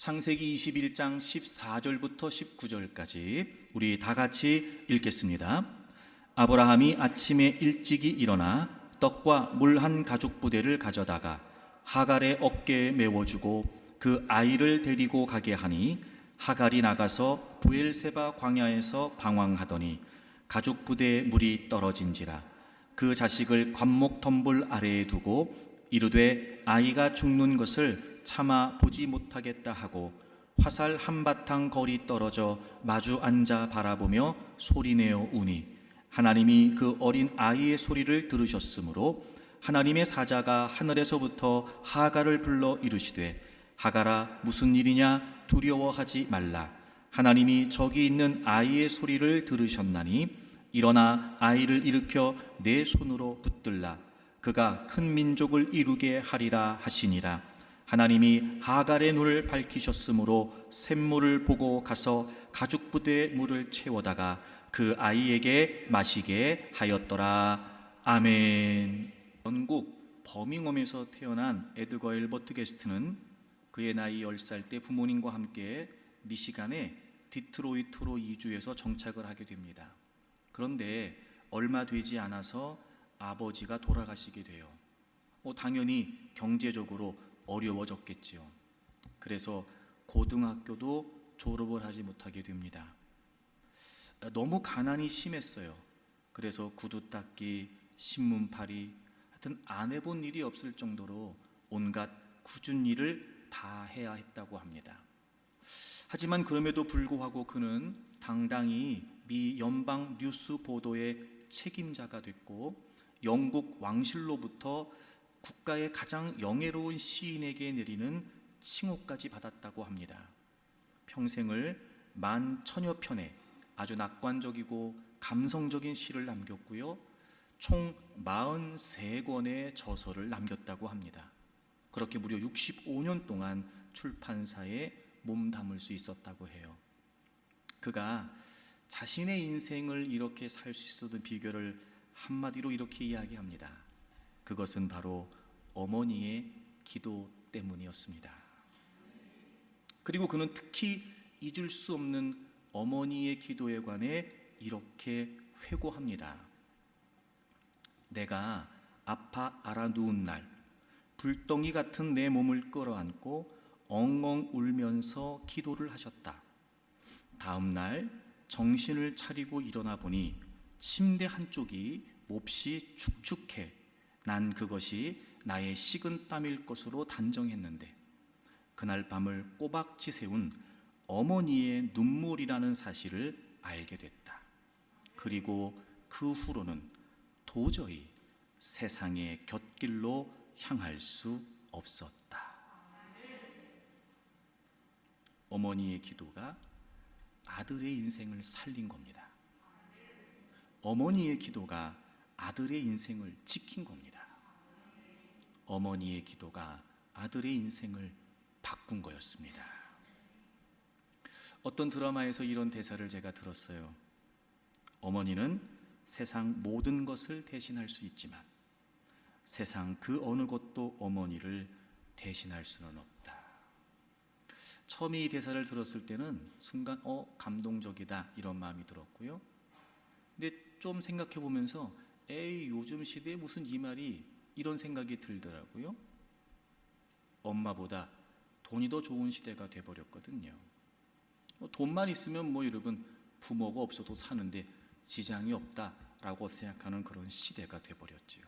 창세기 21장 14절부터 19절까지 우리 다 같이 읽겠습니다. 아브라함이 아침에 일찍이 일어나 떡과 물 한 가죽 부대를 가져다가 하갈의 어깨에 메워주고 그 아이를 데리고 가게 하니 하갈이 나가서 브엘세바 광야에서 방황하더니 가죽 부대에 물이 떨어진지라 그 자식을 관목 덤불 아래에 두고 이르되 아이가 죽는 것을 차마 보지 못하겠다 하고 화살 한바탕 거리 떨어져 마주 앉아 바라보며 소리내어 우니 하나님이 그 어린 아이의 소리를 들으셨으므로 하나님의 사자가 하늘에서부터 하갈을 불러 이르시되 하갈아 무슨 일이냐 두려워하지 말라 하나님이 저기 있는 아이의 소리를 들으셨나니 일어나 아이를 일으켜 내 손으로 붙들라 그가 큰 민족을 이루게 하리라 하시니라. 하나님이 하갈의 눈을 밝히셨으므로 샘물을 보고 가서 가죽 부대에 물을 채워다가 그 아이에게 마시게 하였더라. 아멘. 영국 버밍엄에서 태어난 에드거 엘버트 게스트는 그의 나이 10살 때 부모님과 함께 미시간의 디트로이트로 이주해서 정착을 하게 됩니다. 그런데 얼마 되지 않아서 아버지가 돌아가시게 돼요. 당연히 경제적으로 어려워졌겠지요. 그래서 고등학교도 졸업을 하지 못하게 됩니다. 너무 가난이 심했어요. 그래서 구두 닦기, 신문 팔이, 하여튼 안 해본 일이 없을 정도로 온갖 굳은 일을 다 해야 했다고 합니다. 하지만 그럼에도 불구하고 그는 당당히 미 연방 뉴스 보도의 책임자가 됐고 영국 왕실로부터 국가의 가장 영예로운 시인에게 내리는 칭호까지 받았다고 합니다. 평생을 10,000여 편의 아주 낙관적이고 감성적인 시를 남겼고요. 총 43권의 저서를 남겼다고 합니다. 그렇게 무려 65년 동안 출판사에 몸담을 수 있었다고 해요. 그가 자신의 인생을 이렇게 살 수 있었던 비결을 한마디로 이렇게 이야기합니다. 그것은 바로 어머니의 기도 때문이었습니다. 그리고 그는 특히 잊을 수 없는 어머니의 기도에 관해 이렇게 회고합니다. 내가 아파 알아 누운 날 불덩이 같은 내 몸을 끌어안고 엉엉 울면서 기도를 하셨다. 다음 날 정신을 차리고 일어나 보니 침대 한쪽이 몹시 축축해 난 그것이 나의 식은 땀일 것으로 단정했는데 그날 밤을 꼬박 지새운 어머니의 눈물이라는 사실을 알게 됐다. 그리고 그 후로는 도저히 세상의 곁길로 향할 수 없었다. 어머니의 기도가 아들의 인생을 살린 겁니다. 어머니의 기도가 아들의 인생을 지킨 겁니다. 어머니의 기도가 아들의 인생을 바꾼 거였습니다. 어떤 드라마에서 이런 대사를 제가 들었어요. 어머니는 세상 모든 것을 대신할 수 있지만 세상 그 어느 것도 어머니를 대신할 수는 없다. 처음 이 대사를 들었을 때는 순간 감동적이다 이런 마음이 들었고요. 근데 좀 생각해 보면서 에이 요즘 시대에 무슨 이 말이 이런 생각이 들더라고요. 엄마보다 돈이 더 좋은 시대가 돼버렸거든요. 돈만 있으면 여러분 부모가 없어도 사는데 지장이 없다라고 생각하는 그런 시대가 돼버렸지요.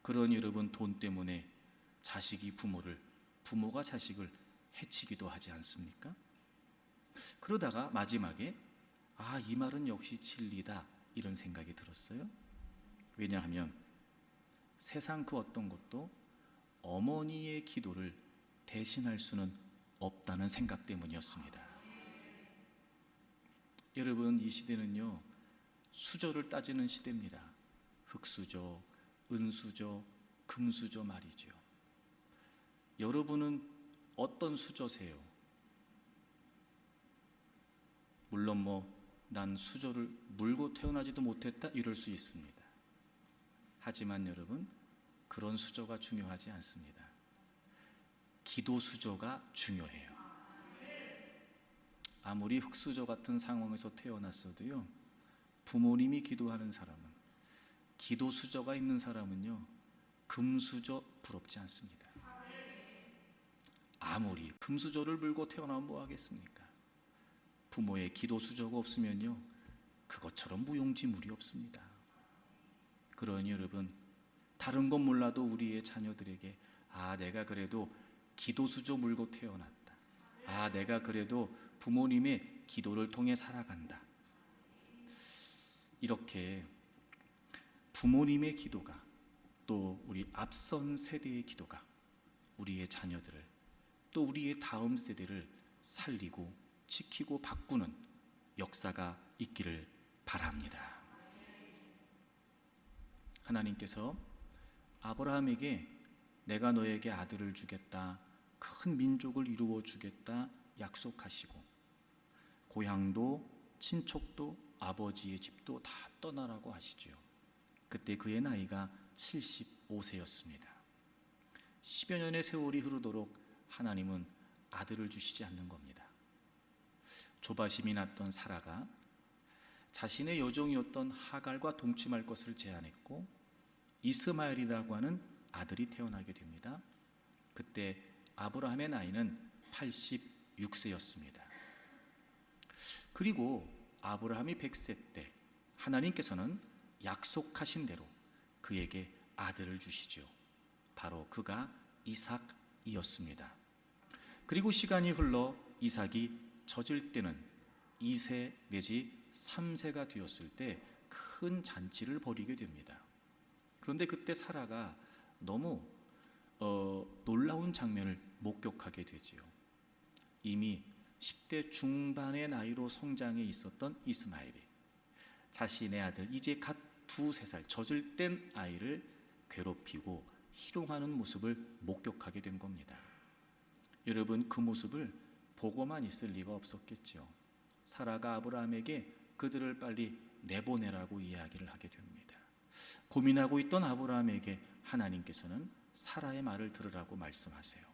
그런 여러분 돈 때문에 자식이 부모가 자식을 해치기도 하지 않습니까? 그러다가 마지막에 이 말은 역시 진리다 이런 생각이 들었어요. 왜냐하면 세상 그 어떤 것도 어머니의 기도를 대신할 수는 없다는 생각 때문이었습니다. 여러분 이 시대는요 수저를 따지는 시대입니다. 흙수저, 은수저, 금수저 말이죠. 여러분은 어떤 수저세요? 물론 난 수저를 물고 태어나지도 못했다 이럴 수 있습니다. 하지만 여러분 그런 수저가 중요하지 않습니다. 기도 수저가 중요해요. 아무리 흙수저 같은 상황에서 태어났어도요, 부모님이 기도하는 사람은, 기도수저가 있는 사람은요, 금수저 부럽지 않습니다. 아무리 금수저를 물고 태어나면 뭐 하겠습니까? 부모의 기도수저가 없으면요, 그것처럼 무용지물이 없습니다. 그러니 여러분, 다른 건 몰라도 우리의 자녀들에게 내가 그래도 기도수저 물고 태어났다. 내가 그래도 부모님의 기도를 통해 살아간다. 이렇게 부모님의 기도가, 또 우리 앞선 세대의 기도가 우리의 자녀들을, 또 우리의 다음 세대를 살리고 지키고 바꾸는 역사가 있기를 바랍니다. 하나님께서 아브라함에게 내가 너에게 아들을 주겠다, 큰 민족을 이루어 주겠다 약속하시고, 고향도 친척도 아버지의 집도 다 떠나라고 하시지요. 그때 그의 나이가 75세였습니다. 10여 년의 세월이 흐르도록 하나님은 아들을 주시지 않는 겁니다. 조바심이 났던 사라가 자신의 여종이었던 하갈과 동침할 것을 제안했고, 이스마엘이라고 하는 아들이 태어나게 됩니다. 그때 아브라함의 나이는 86세였습니다. 그리고 아브라함이 100세 때 하나님께서는 약속하신 대로 그에게 아들을 주시죠. 바로 그가 이삭이었습니다. 그리고 시간이 흘러 이삭이 젖을 때는 2세 내지 3세가 되었을 때 큰 잔치를 벌이게 됩니다. 그런데 그때 사라가 너무 놀라운 장면을 목격하게 되지요. 이미 10대 중반의 나이로 성장해 있었던 이스마엘이 자신의 아들, 이제 갓 2-3살 젖을 뗀 아이를 괴롭히고 희롱하는 모습을 목격하게 된 겁니다. 여러분, 그 모습을 보고만 있을 리가 없었겠죠. 사라가 아브라함에게 그들을 빨리 내보내라고 이야기를 하게 됩니다. 고민하고 있던 아브라함에게 하나님께서는 사라의 말을 들으라고 말씀하세요.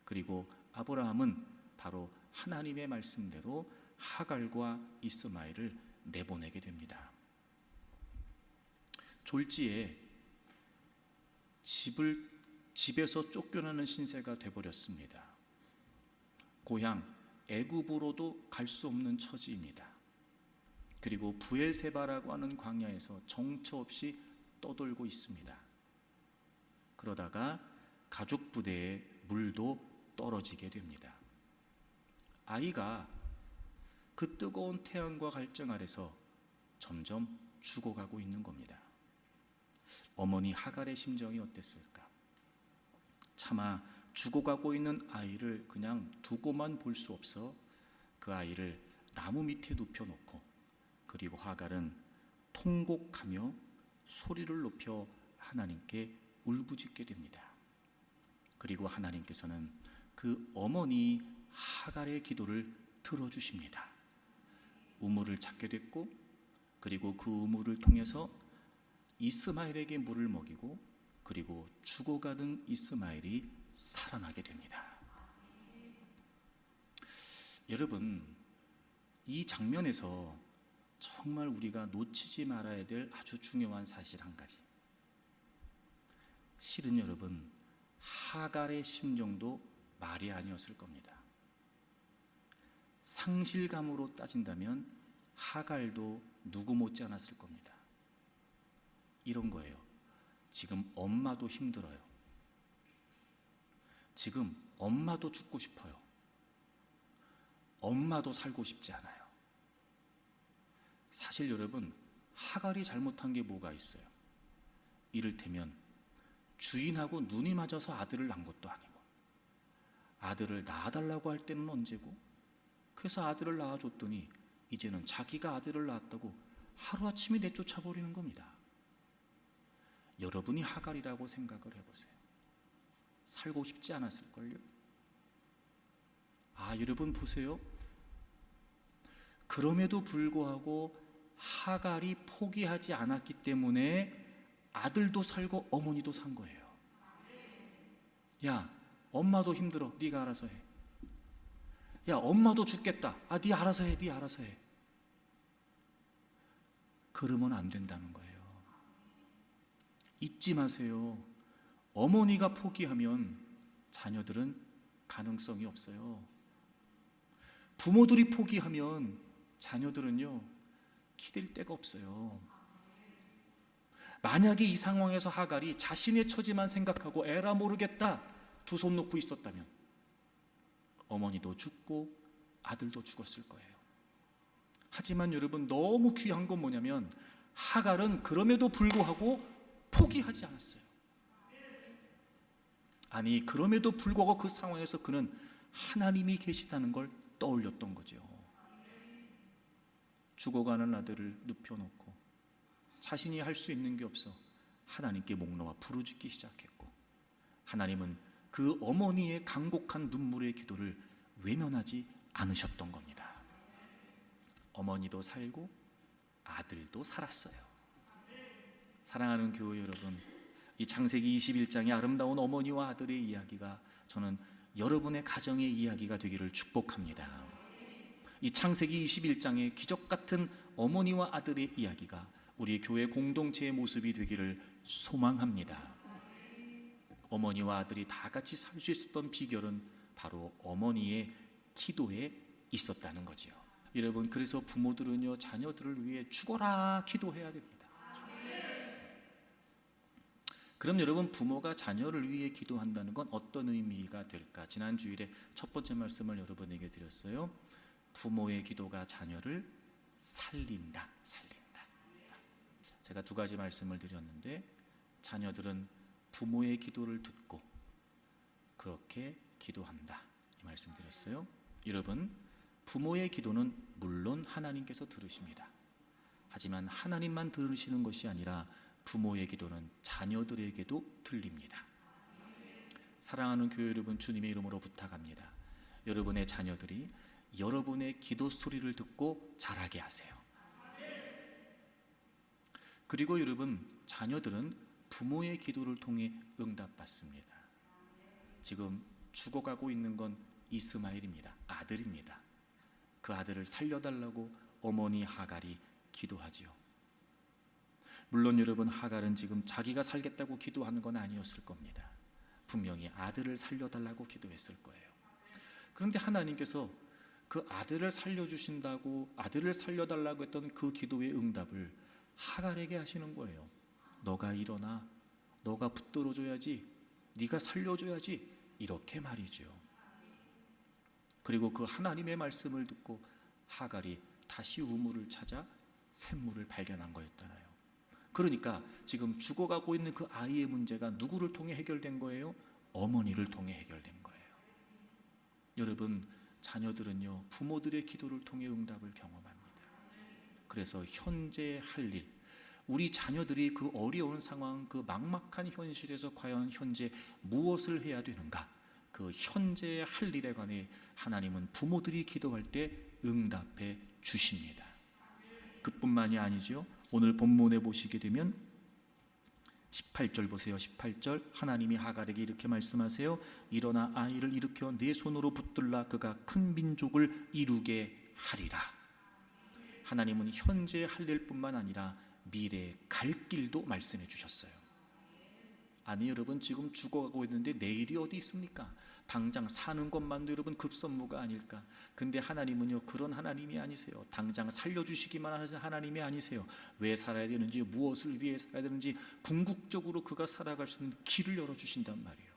그리고 아브라함은 바로 하나님의 말씀대로 하갈과 이스마엘을 내보내게 됩니다. 졸지에 집에서 쫓겨나는 신세가 되어버렸습니다. 고향 애굽으로도 갈 수 없는 처지입니다. 그리고 부엘세바라고 하는 광야에서 정처 없이 떠돌고 있습니다. 그러다가 가죽 부대에 물도 떨어지게 됩니다. 아이가 그 뜨거운 태양과 갈증 아래서 점점 죽어가고 있는 겁니다. 어머니 하갈의 심정이 어땠을까? 차마 죽어가고 있는 아이를 그냥 두고만 볼 수 없어 그 아이를 나무 밑에 눕혀놓고, 그리고 하갈은 통곡하며 소리를 높여 하나님께 울부짖게 됩니다. 그리고 하나님께서는 그 어머니 하갈의 기도를 들어주십니다. 우물을 찾게 됐고, 그리고 그 우물을 통해서 이스마엘에게 물을 먹이고, 그리고 죽어가는 이스마엘이 살아나게 됩니다. 여러분, 이 장면에서 정말 우리가 놓치지 말아야 될 아주 중요한 사실 한 가지. 실은 여러분, 하갈의 심정도 말이 아니었을 겁니다. 상실감으로 따진다면 하갈도 누구 못지 않았을 겁니다. 이런 거예요. 지금 엄마도 힘들어요. 지금 엄마도 죽고 싶어요. 엄마도 살고 싶지 않아요. 사실 여러분, 하갈이 잘못한 게 뭐가 있어요? 이를테면 주인하고 눈이 맞아서 아들을 낳은 것도 아니고, 아들을 낳아달라고 할 때는 언제고, 그래서 아들을 낳아줬더니 이제는 자기가 아들을 낳았다고 하루아침에 내쫓아버리는 겁니다. 여러분이 하갈이라고 생각을 해보세요. 살고 싶지 않았을걸요? 여러분 보세요. 그럼에도 불구하고 하갈이 포기하지 않았기 때문에 아들도 살고 어머니도 산 거예요. 야, 엄마도 힘들어. 네가 알아서 해. 야, 엄마도 죽겠다. 네 알아서 해, 네 알아서 해. 그러면 안 된다는 거예요. 잊지 마세요. 어머니가 포기하면 자녀들은 가능성이 없어요. 부모들이 포기하면 자녀들은요, 기댈 데가 없어요. 만약에 이 상황에서 하갈이 자신의 처지만 생각하고 에라 모르겠다 두 손 놓고 있었다면 어머니도 죽고 아들도 죽었을 거예요. 하지만 여러분, 너무 귀한 건 뭐냐면 하갈은 그럼에도 불구하고 포기하지 않았어요. 아니, 그럼에도 불구하고 그 상황에서 그는 하나님이 계시다는 걸 떠올렸던 거죠. 죽어가는 아들을 눕혀놓고 자신이 할 수 있는 게 없어 하나님께 목 놓아 부르짖기 시작했고, 하나님은 그 어머니의 간곡한 눈물의 기도를 외면하지 않으셨던 겁니다. 어머니도 살고 아들도 살았어요. 사랑하는 교회 여러분, 이 창세기 21장의 아름다운 어머니와 아들의 이야기가 저는 여러분의 가정의 이야기가 되기를 축복합니다. 이 창세기 21장의 기적 같은 어머니와 아들의 이야기가 우리 교회 공동체의 모습이 되기를 소망합니다. 어머니와 아들이 다 같이 살 수 있었던 비결은 바로 어머니의 기도에 있었다는 거지요. 여러분, 그래서 부모들은요, 자녀들을 위해 죽어라 기도해야 됩니다. 그럼 여러분, 부모가 자녀를 위해 기도한다는 건 어떤 의미가 될까? 지난 주일에 첫 번째 말씀을 여러분에게 드렸어요. 부모의 기도가 자녀를 살린다. 제가 두 가지 말씀을 드렸는데, 자녀들은 부모의 기도를 듣고 그렇게 기도한다, 이 말씀 드렸어요. 여러분, 부모의 기도는 물론 하나님께서 들으십니다. 하지만 하나님만 들으시는 것이 아니라 부모의 기도는 자녀들에게도 들립니다. 사랑하는 교회 여러분, 주님의 이름으로 부탁합니다. 여러분의 자녀들이 여러분의 기도 소리를 듣고 자라게 하세요. 그리고 여러분, 자녀들은 부모의 기도를 통해 응답받습니다. 지금 죽어가고 있는 건 이스마엘입니다. 아들입니다. 그 아들을 살려달라고 어머니 하갈이 기도하지요. 물론 여러분, 하갈은 지금 자기가 살겠다고 기도하는 건 아니었을 겁니다. 분명히 아들을 살려달라고 기도했을 거예요. 그런데 하나님께서 그 아들을 살려주신다고, 아들을 살려달라고 했던 그 기도의 응답을 하갈에게 하시는 거예요. 너가 일어나, 너가 붙들어줘야지, 네가 살려줘야지, 이렇게 말이죠. 그리고 그 하나님의 말씀을 듣고 하갈이 다시 우물을 찾아 샘물을 발견한 거였잖아요. 그러니까 지금 죽어가고 있는 그 아이의 문제가 누구를 통해 해결된 거예요? 어머니를 통해 해결된 거예요. 여러분, 자녀들은요, 부모들의 기도를 통해 응답을 경험합니다. 그래서 현재 할 일, 우리 자녀들이 그 어려운 상황, 그 막막한 현실에서 과연 현재 무엇을 해야 되는가, 그 현재 할 일에 관해 하나님은 부모들이 기도할 때 응답해 주십니다. 그뿐만이 아니죠. 오늘 본문에 보시게 되면 18절 보세요. 18절, 하나님이 하갈에게 이렇게 말씀하세요. 일어나 아이를 일으켜 내 손으로 붙들라, 그가 큰 민족을 이루게 하리라. 하나님은 현재 할 일뿐만 아니라 미래에 갈 길도 말씀해 주셨어요. 아니 여러분, 지금 죽어가고 있는데 내일이 어디 있습니까? 당장 사는 것만도 여러분 급선무가 아닐까? 근데 하나님은요, 그런 하나님이 아니세요. 당장 살려주시기만 하는 하나님이 아니세요. 왜 살아야 되는지, 무엇을 위해 살아야 되는지 궁극적으로 그가 살아갈 수 있는 길을 열어주신단 말이에요.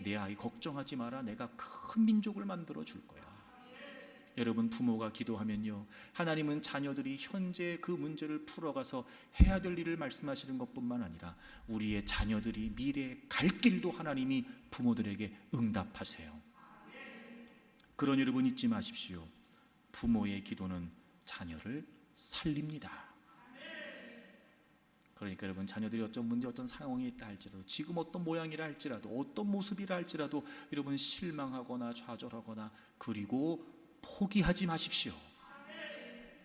내 아이 걱정하지 마라, 내가 큰 민족을 만들어 줄 거야. 여러분, 부모가 기도하면요, 하나님은 자녀들이 현재 그 문제를 풀어가서 해야 될 일을 말씀하시는 것뿐만 아니라 우리의 자녀들이 미래에 갈 길도 하나님이 부모들에게 응답하세요. 그런 여러분 잊지 마십시오. 부모의 기도는 자녀를 살립니다. 그러니까 여러분, 자녀들이 어떤 문제, 어떤 상황이 있다 할지라도, 지금 어떤 모양이라 할지라도, 어떤 모습이라 할지라도 여러분 실망하거나 좌절하거나 그리고 포기하지 마십시오.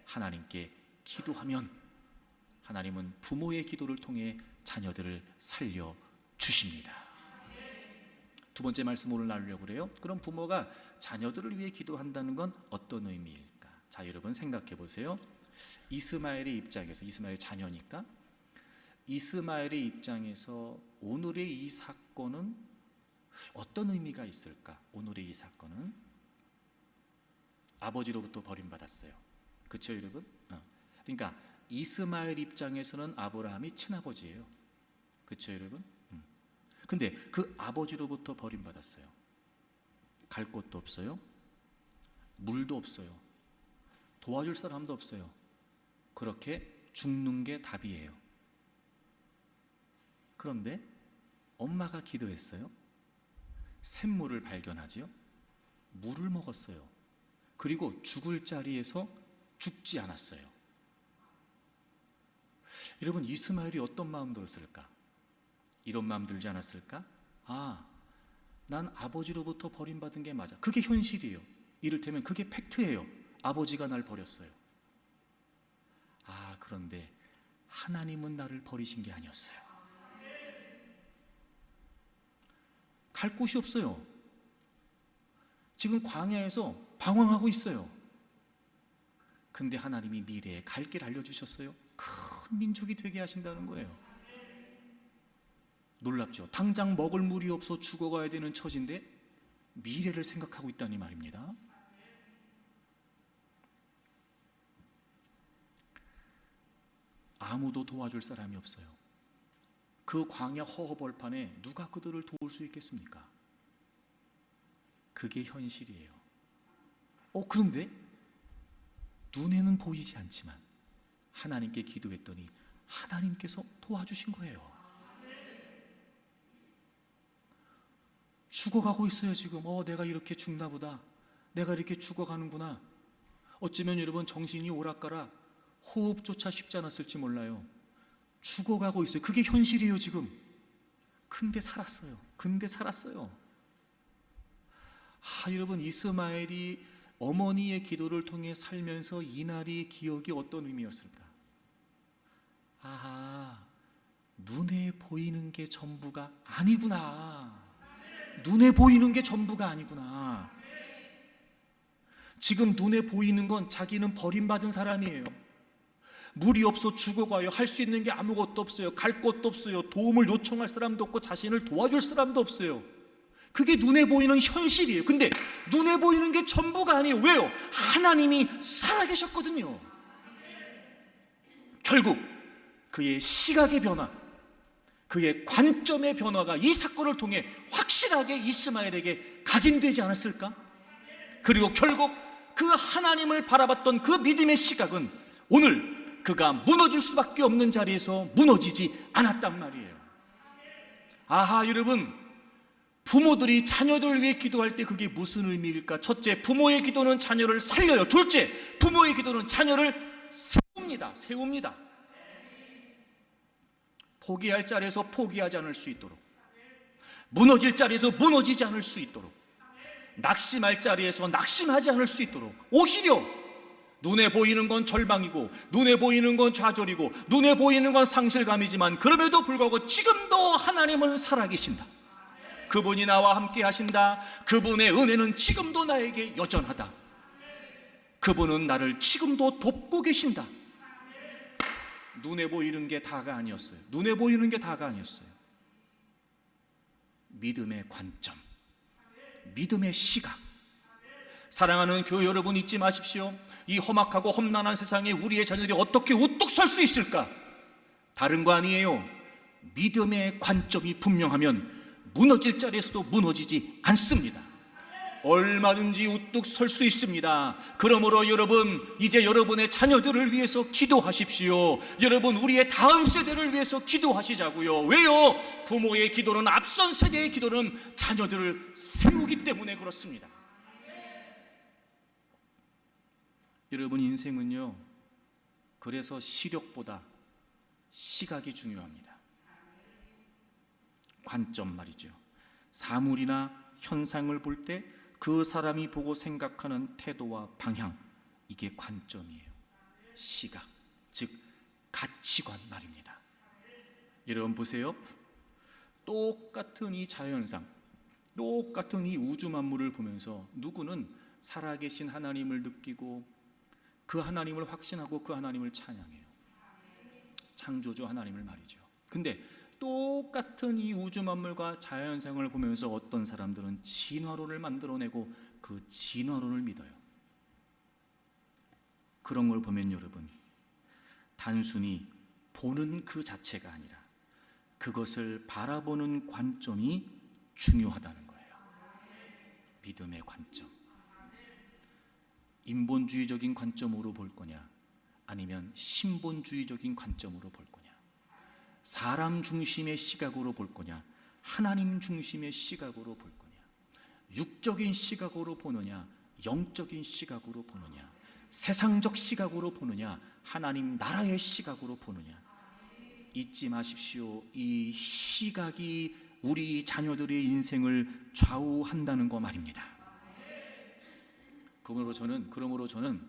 하나님께 기도하면 하나님은 부모의 기도를 통해 자녀들을 살려 주십니다. 두 번째 말씀 오늘 나누려고 그래요. 그럼 부모가 자녀들을 위해 기도한다는 건 어떤 의미일까? 자, 여러분 생각해 보세요. 이스마엘의 입장에서, 이스마엘 자녀니까, 이스마엘의 입장에서 오늘의 이 사건은 어떤 의미가 있을까? 오늘의 이 사건은 아버지로부터 버림받았어요. 그렇죠, 여러분? 그러니까 이스마엘 입장에서는 아브라함이 친아버지예요. 그렇죠, 여러분? 근데 그 아버지로부터 버림받았어요. 갈 곳도 없어요. 물도 없어요. 도와줄 사람도 없어요. 그렇게 죽는 게 답이에요. 그런데 엄마가 기도했어요. 샘물을 발견하지요. 물을 먹었어요. 그리고 죽을 자리에서 죽지 않았어요. 여러분, 이스마엘이 어떤 마음 들었을까? 이런 마음 들지 않았을까? 난 아버지로부터 버림받은 게 맞아. 그게 현실이에요. 이를테면 그게 팩트예요. 아버지가 날 버렸어요. 그런데 하나님은 나를 버리신 게 아니었어요. 갈 곳이 없어요. 지금 광야에서 방황하고 있어요. 근데 하나님이 미래에 갈 길 알려주셨어요. 큰 민족이 되게 하신다는 거예요. 놀랍죠? 당장 먹을 물이 없어 죽어가야 되는 처지인데 미래를 생각하고 있다니 말입니다. 아무도 도와줄 사람이 없어요. 그 광야 허허벌판에 누가 그들을 도울 수 있겠습니까? 그게 현실이에요. 그런데 눈에는 보이지 않지만 하나님께 기도했더니 하나님께서 도와주신 거예요. 죽어가고 있어요. 지금 내가 이렇게 죽나 보다. 내가 이렇게 죽어가는구나. 어쩌면 여러분 정신이 오락가락, 호흡조차 쉽지 않았을지 몰라요. 죽어가고 있어요. 그게 현실이에요 지금. 근데 살았어요. 여러분, 이스마엘이 어머니의 기도를 통해 살면서 이날의 기억이 어떤 의미였을까? 눈에 보이는 게 전부가 아니구나. 눈에 보이는 게 전부가 아니구나. 지금 눈에 보이는 건 자기는 버림받은 사람이에요. 물이 없어 죽어가요. 할 수 있는 게 아무것도 없어요. 갈 곳도 없어요. 도움을 요청할 사람도 없고 자신을 도와줄 사람도 없어요. 그게 눈에 보이는 현실이에요. 근데 눈에 보이는 게 전부가 아니에요. 왜요? 하나님이 살아계셨거든요. 결국 그의 시각의 변화, 그의 관점의 변화가 이 사건을 통해 확실하게 이스마엘에게 각인되지 않았을까? 그리고 결국 그 하나님을 바라봤던 그 믿음의 시각은 오늘 그가 무너질 수밖에 없는 자리에서 무너지지 않았단 말이에요. 여러분, 부모들이 자녀들을 위해 기도할 때 그게 무슨 의미일까? 첫째, 부모의 기도는 자녀를 살려요. 둘째, 부모의 기도는 자녀를 세웁니다. 포기할 자리에서 포기하지 않을 수 있도록, 무너질 자리에서 무너지지 않을 수 있도록, 낙심할 자리에서 낙심하지 않을 수 있도록, 오히려 눈에 보이는 건 절망이고 눈에 보이는 건 좌절이고 눈에 보이는 건 상실감이지만 그럼에도 불구하고 지금도 하나님은 살아계신다. 그분이 나와 함께 하신다. 그분의 은혜는 지금도 나에게 여전하다. 그분은 나를 지금도 돕고 계신다. 눈에 보이는 게 다가 아니었어요. 믿음의 관점, 믿음의 시각. 사랑하는 교회 여러분, 잊지 마십시오. 이 험악하고 험난한 세상에 우리의 자녀들이 어떻게 우뚝 설 수 있을까? 다른 거 아니에요. 믿음의 관점이 분명하면 무너질 자리에서도 무너지지 않습니다. 얼마든지 우뚝 설 수 있습니다. 그러므로 여러분, 이제 여러분의 자녀들을 위해서 기도하십시오. 여러분, 우리의 다음 세대를 위해서 기도하시자고요. 왜요? 부모의 기도는, 앞선 세대의 기도는 자녀들을 세우기 때문에 그렇습니다. 여러분, 인생은요, 그래서 시력보다 시각이 중요합니다. 관점 말이죠. 사물이나 현상을 볼 때 그 사람이 보고 생각하는 태도와 방향, 이게 관점이에요. 시각, 즉 가치관 말입니다. 여러분 보세요. 똑같은 이 자연상, 똑같은 이 우주 만물을 보면서 누구는 살아계신 하나님을 느끼고 그 하나님을 확신하고 그 하나님을 찬양해요. 창조주 하나님을 말이죠. 근데 똑같은 이 우주 만물과 자연생을 보면서 어떤 사람들은 진화론을 만들어내고 그 진화론을 믿어요. 그런 걸 보면 여러분, 단순히 보는 그 자체가 아니라 그것을 바라보는 관점이 중요하다는 거예요. 믿음의 관점. 인본주의적인 관점으로 볼 거냐, 아니면 신본주의적인 관점으로 볼 거냐, 사람 중심의 시각으로 볼 거냐, 하나님 중심의 시각으로 볼 거냐, 육적인 시각으로 보느냐, 영적인 시각으로 보느냐, 세상적 시각으로 보느냐, 하나님 나라의 시각으로 보느냐. 잊지 마십시오. 이 시각이 우리 자녀들의 인생을 좌우한다는 거 말입니다. 그러므로 저는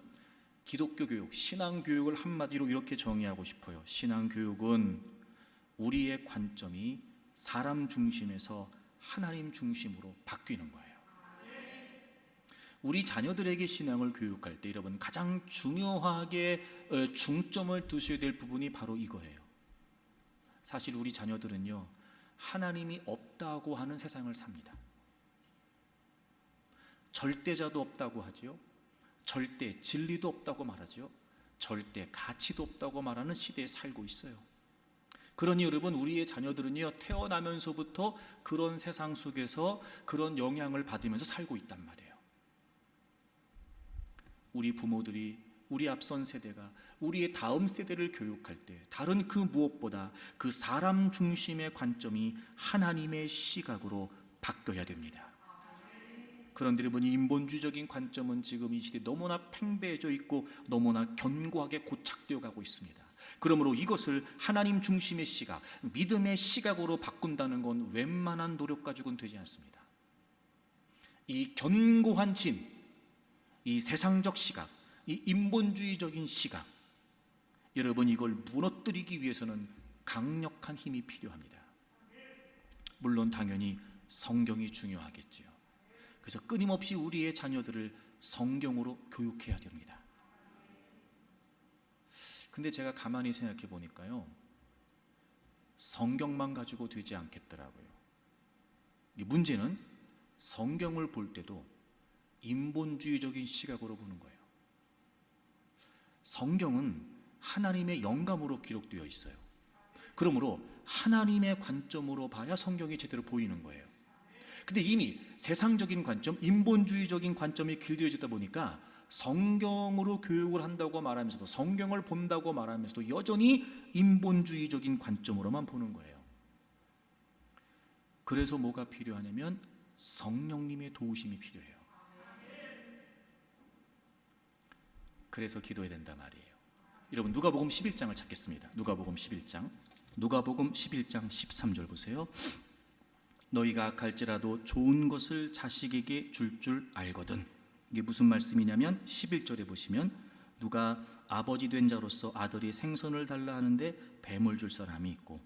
기독교 교육, 신앙 교육을 한마디로 이렇게 정의하고 싶어요. 신앙 교육은 우리의 관점이 사람 중심에서 하나님 중심으로 바뀌는 거예요. 우리 자녀들에게 신앙을 교육할 때 여러분, 가장 중요하게 중점을 두셔야 될 부분이 바로 이거예요. 사실 우리 자녀들은요, 하나님이 없다고 하는 세상을 삽니다. 절대자도 없다고 하죠. 절대 진리도 없다고 말하죠. 절대 가치도 없다고 말하는 시대에 살고 있어요. 그러니 여러분, 우리의 자녀들은요, 태어나면서부터 그런 세상 속에서 그런 영향을 받으면서 살고 있단 말이에요. 우리 부모들이, 우리 앞선 세대가 우리의 다음 세대를 교육할 때 다른 그 무엇보다 그 사람 중심의 관점이 하나님의 시각으로 바뀌어야 됩니다. 그런데 여러분, 인본주의적인 관점은 지금 이 시대에 너무나 팽배해져 있고 너무나 견고하게 고착되어 가고 있습니다. 그러므로 이것을 하나님 중심의 시각, 믿음의 시각으로 바꾼다는 건 웬만한 노력 가지고는 되지 않습니다. 이 견고한 진, 이 세상적 시각, 이 인본주의적인 시각, 여러분, 이걸 무너뜨리기 위해서는 강력한 힘이 필요합니다. 물론 당연히 성경이 중요하겠지요. 그래서 끊임없이 우리의 자녀들을 성경으로 교육해야 됩니다. 근데 제가 가만히 생각해 보니까요, 성경만 가지고 되지 않겠더라고요. 문제는 성경을 볼 때도 인본주의적인 시각으로 보는 거예요. 성경은 하나님의 영감으로 기록되어 있어요. 그러므로 하나님의 관점으로 봐야 성경이 제대로 보이는 거예요. 근데 이미 세상적인 관점, 인본주의적인 관점이 길들여지다 보니까 성경으로 교육을 한다고 말하면서도, 성경을 본다고 말하면서도 여전히 인본주의적인 관점으로만 보는 거예요. 그래서 뭐가 필요하냐면 성령님의 도우심이 필요해요. 그래서 기도해야 된단 말이에요. 여러분, 누가복음 11장을 찾겠습니다. 누가복음 11장 13절 보세요. 너희가 악할지라도 좋은 것을 자식에게 줄 알거든. 이게 무슨 말씀이냐면 11절에 보시면, 누가 아버지 된 자로서 아들이 생선을 달라 하는데 뱀을 줄 사람이 있고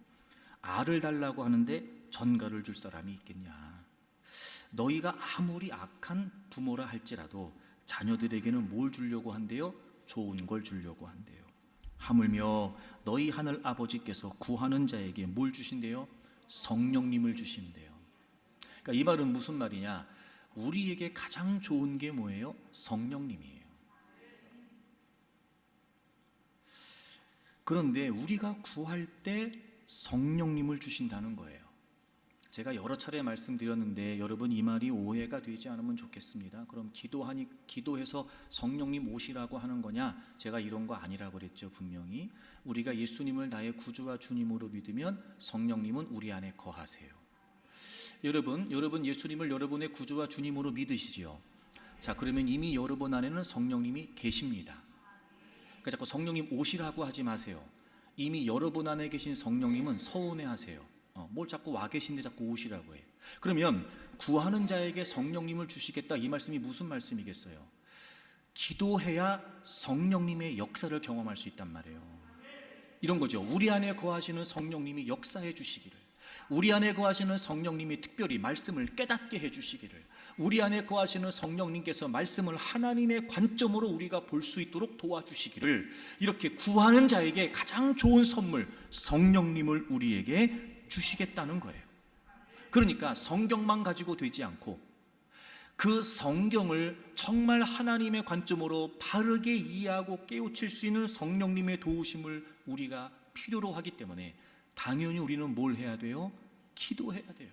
알을 달라고 하는데 전갈을 줄 사람이 있겠냐. 너희가 아무리 악한 부모라 할지라도 자녀들에게는 뭘 주려고 한대요? 좋은 걸 주려고 한대요. 하물며 너희 하늘 아버지께서 구하는 자에게 뭘 주신대요? 성령님을 주신대요. 그러니까 이 말은 무슨 말이냐? 우리에게 가장 좋은 게 뭐예요? 성령님이에요. 그런데 우리가 구할 때 성령님을 주신다는 거예요. 제가 여러 차례 말씀드렸는데 여러분, 이 말이 오해가 되지 않으면 좋겠습니다. 그럼 기도해서 성령님 오시라고 하는 거냐? 제가 이런 거 아니라고 그랬죠. 분명히 우리가 예수님을 나의 구주와 주님으로 믿으면 성령님은 우리 안에 거하세요. 여러분 예수님을 여러분의 구주와 주님으로 믿으시지요. 자, 그러면 이미 여러분 안에는 성령님이 계십니다. 그러니까 자꾸 성령님 오시라고 하지 마세요. 이미 여러분 안에 계신 성령님은 서운해하세요. 뭘 자꾸 와 계신데 자꾸 오시라고 해요. 그러면 구하는 자에게 성령님을 주시겠다, 이 말씀이 무슨 말씀이겠어요? 기도해야 성령님의 역사를 경험할 수 있단 말이에요. 이런 거죠. 우리 안에 거하시는 성령님이 역사해 주시기를, 우리 안에 거하시는 성령님이 특별히 말씀을 깨닫게 해주시기를, 우리 안에 거하시는 성령님께서 말씀을 하나님의 관점으로 우리가 볼 수 있도록 도와주시기를, 이렇게 구하는 자에게 가장 좋은 선물 성령님을 우리에게 주시겠다는 거예요. 그러니까 성경만 가지고 되지 않고 그 성경을 정말 하나님의 관점으로 바르게 이해하고 깨우칠 수 있는 성령님의 도우심을 우리가 필요로 하기 때문에 당연히 우리는 뭘 해야 돼요? 기도해야 돼요.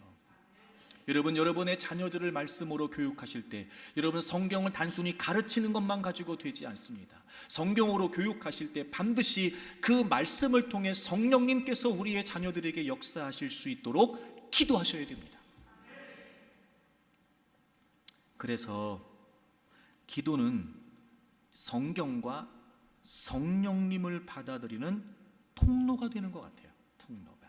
여러분, 여러분의 자녀들을 말씀으로 교육하실 때 여러분, 성경을 단순히 가르치는 것만 가지고 되지 않습니다. 성경으로 교육하실 때 반드시 그 말씀을 통해 성령님께서 우리의 자녀들에게 역사하실 수 있도록 기도하셔야 됩니다. 그래서 기도는 성경과 성령님을 받아들이는 통로가 되는 것 같아요. 통로가.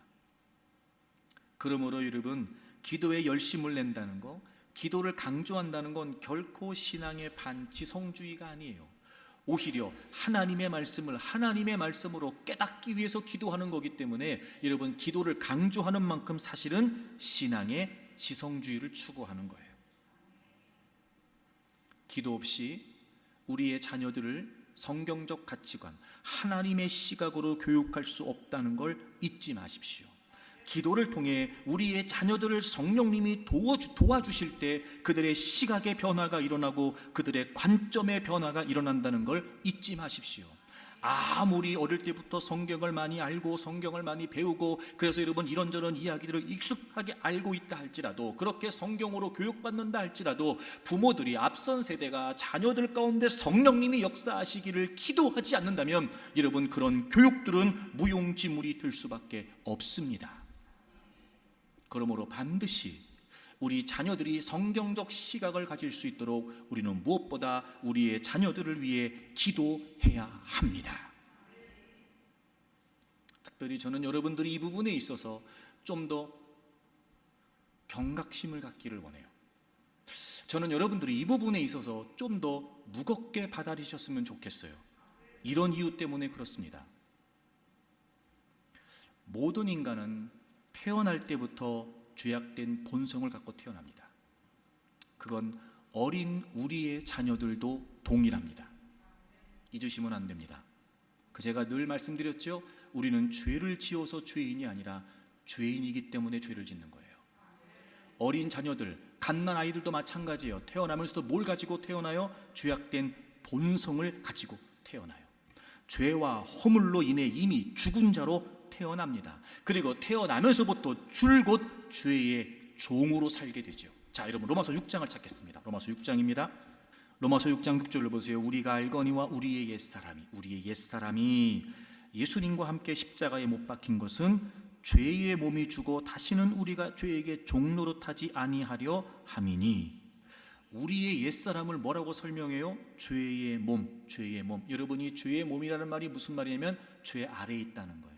그러므로 여러분, 기도에 열심을 낸다는 거, 기도를 강조한다는 건 결코 신앙의 반지성주의가 아니에요. 오히려 하나님의 말씀을 하나님의 말씀으로 깨닫기 위해서 기도하는 거기 때문에 여러분, 기도를 강조하는 만큼 사실은 신앙의 지성주의를 추구하는 거예요. 기도 없이 우리의 자녀들을 성경적 가치관, 하나님의 시각으로 교육할 수 없다는 걸 잊지 마십시오. 기도를 통해 우리의 자녀들을 성령님이 도와주실 때 그들의 시각의 변화가 일어나고 그들의 관점의 변화가 일어난다는 걸 잊지 마십시오. 아무리 어릴 때부터 성경을 많이 알고 성경을 많이 배우고 그래서 여러분 이런저런 이야기들을 익숙하게 알고 있다 할지라도, 그렇게 성경으로 교육받는다 할지라도 부모들이, 앞선 세대가 자녀들 가운데 성령님이 역사하시기를 기도하지 않는다면 여러분, 그런 교육들은 무용지물이 될 수밖에 없습니다. 그러므로 반드시 우리 자녀들이 성경적 시각을 가질 수 있도록 우리는 무엇보다 우리의 자녀들을 위해 기도해야 합니다. 특별히 저는 여러분들이 이 부분에 있어서 좀 더 경각심을 갖기를 원해요. 저는 여러분들이 이 부분에 있어서 좀 더 무겁게 받아들이셨으면 좋겠어요. 이런 이유 때문에 그렇습니다. 모든 인간은 태어날 때부터 죄악된 본성을 갖고 태어납니다. 그건 어린 우리의 자녀들도 동일합니다. 잊으시면 안 됩니다. 제가 늘 말씀드렸죠. 우리는 죄를 지어서 죄인이 아니라 죄인이기 때문에 죄를 짓는 거예요. 어린 자녀들, 갓난 아이들도 마찬가지예요. 태어나면서도 뭘 가지고 태어나요? 죄악된 본성을 가지고 태어나요. 죄와 허물로 인해 이미 죽은 자로 태어납니다. 그리고 태어나면서부터 줄곧 죄의 종으로 살게 되죠. 자, 여러분, 로마서 6장을 찾겠습니다. 로마서 6장입니다. 로마서 6장 6절을 보세요. 우리가 알거니와 우리의 옛사람이 예수님과 함께 십자가에 못 박힌 것은 죄의 몸이 죽어 다시는 우리가 죄에게 종노릇하지 아니하려 함이니. 우리의 옛사람을 뭐라고 설명해요? 죄의 몸, 죄의 몸. 여러분이 죄의 몸이라는 말이 무슨 말이냐면 죄 아래에 있다는 거예요.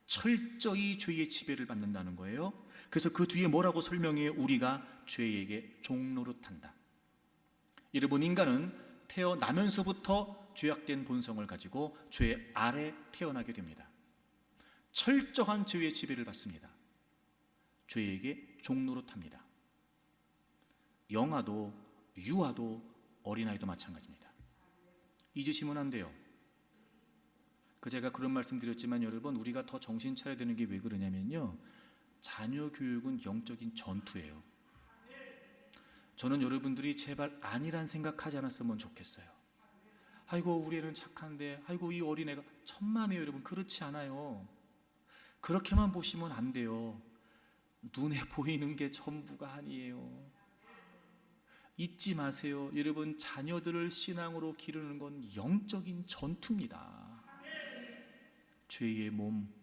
철저히 죄의 지배를 받는다는 거예요. 그래서 그 뒤에 뭐라고 설명해요? 우리가 죄에게 종노릇한다. 여러분, 인간은 태어나면서부터 죄악된 본성을 가지고 죄 아래 태어나게 됩니다. 철저한 죄의 지배를 받습니다. 죄에게 종노릇합니다. 영아도 유아도 어린아이도 마찬가지입니다. 잊으시면 안 돼요. 제가 그런 말씀 드렸지만 여러분, 우리가 더 정신 차려야 되는 게 왜 그러냐면요, 자녀 교육은 영적인 전투예요. 저는 여러분들이 제발 아니란 생각하지 않았으면 좋겠어요. 아이고, 우리 애는 착한데, 아이고, 이 어린애가 천만에요. 여러분, 그렇지 않아요. 그렇게만 보시면 안 돼요. 눈에 보이는 게 전부가 아니에요. 잊지 마세요. 여러분, 자녀들을 신앙으로 기르는 건 영적인 전투입니다. 죄의 몸,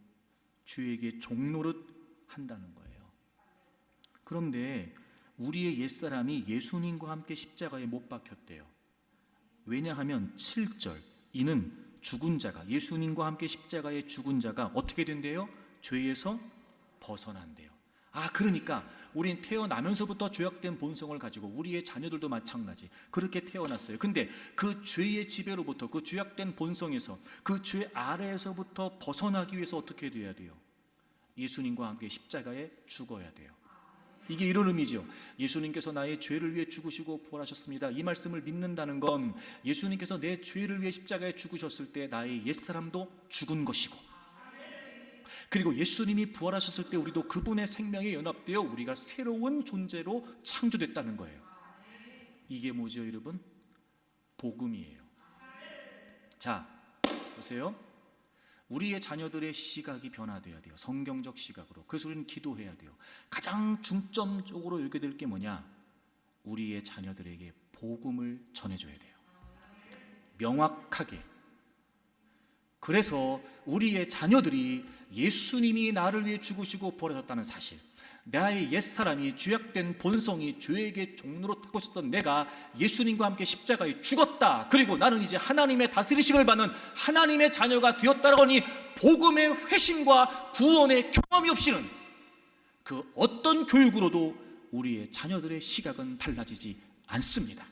죄에게 종노릇 한다는 거예요. 그런데 우리의 옛사람이 예수님과 함께 십자가에 못 박혔대요. 왜냐하면 7절, 이는 죽은 자가, 예수님과 함께 십자가에 죽은 자가 어떻게 된대요? 죄에서 벗어난대요. 그러니까 우린 태어나면서부터 죄악된 본성을 가지고, 우리의 자녀들도 마찬가지 그렇게 태어났어요. 근데 그 죄의 지배로부터, 그 죄악된 본성에서, 그 죄 아래에서부터 벗어나기 위해서 어떻게 돼야 돼요? 예수님과 함께 십자가에 죽어야 돼요. 이게 이런 의미죠. 예수님께서 나의 죄를 위해 죽으시고 부활하셨습니다. 이 말씀을 믿는다는 건 예수님께서 내 죄를 위해 십자가에 죽으셨을 때 나의 옛사람도 죽은 것이고, 그리고 예수님이 부활하셨을 때 우리도 그분의 생명에 연합되어 우리가 새로운 존재로 창조됐다는 거예요. 이게 뭐죠, 여러분? 복음이에요. 자, 보세요. 우리의 자녀들의 시각이 변화되어야 돼요. 성경적 시각으로. 그래서 우리는 기도해야 돼요. 가장 중점적으로 여겨야 될 게 뭐냐? 우리의 자녀들에게 복음을 전해줘야 돼요. 명확하게. 그래서 우리의 자녀들이 예수님이 나를 위해 죽으시고 부활하셨다는 사실, 나의 옛사람이 죄악된 본성이 죄에게 종로로 타고 있었던 내가 예수님과 함께 십자가에 죽었다, 그리고 나는 이제 하나님의 다스리심을 받는 하나님의 자녀가 되었다라고 하니 복음의 회심과 구원의 경험이 없이는 그 어떤 교육으로도 우리의 자녀들의 시각은 달라지지 않습니다.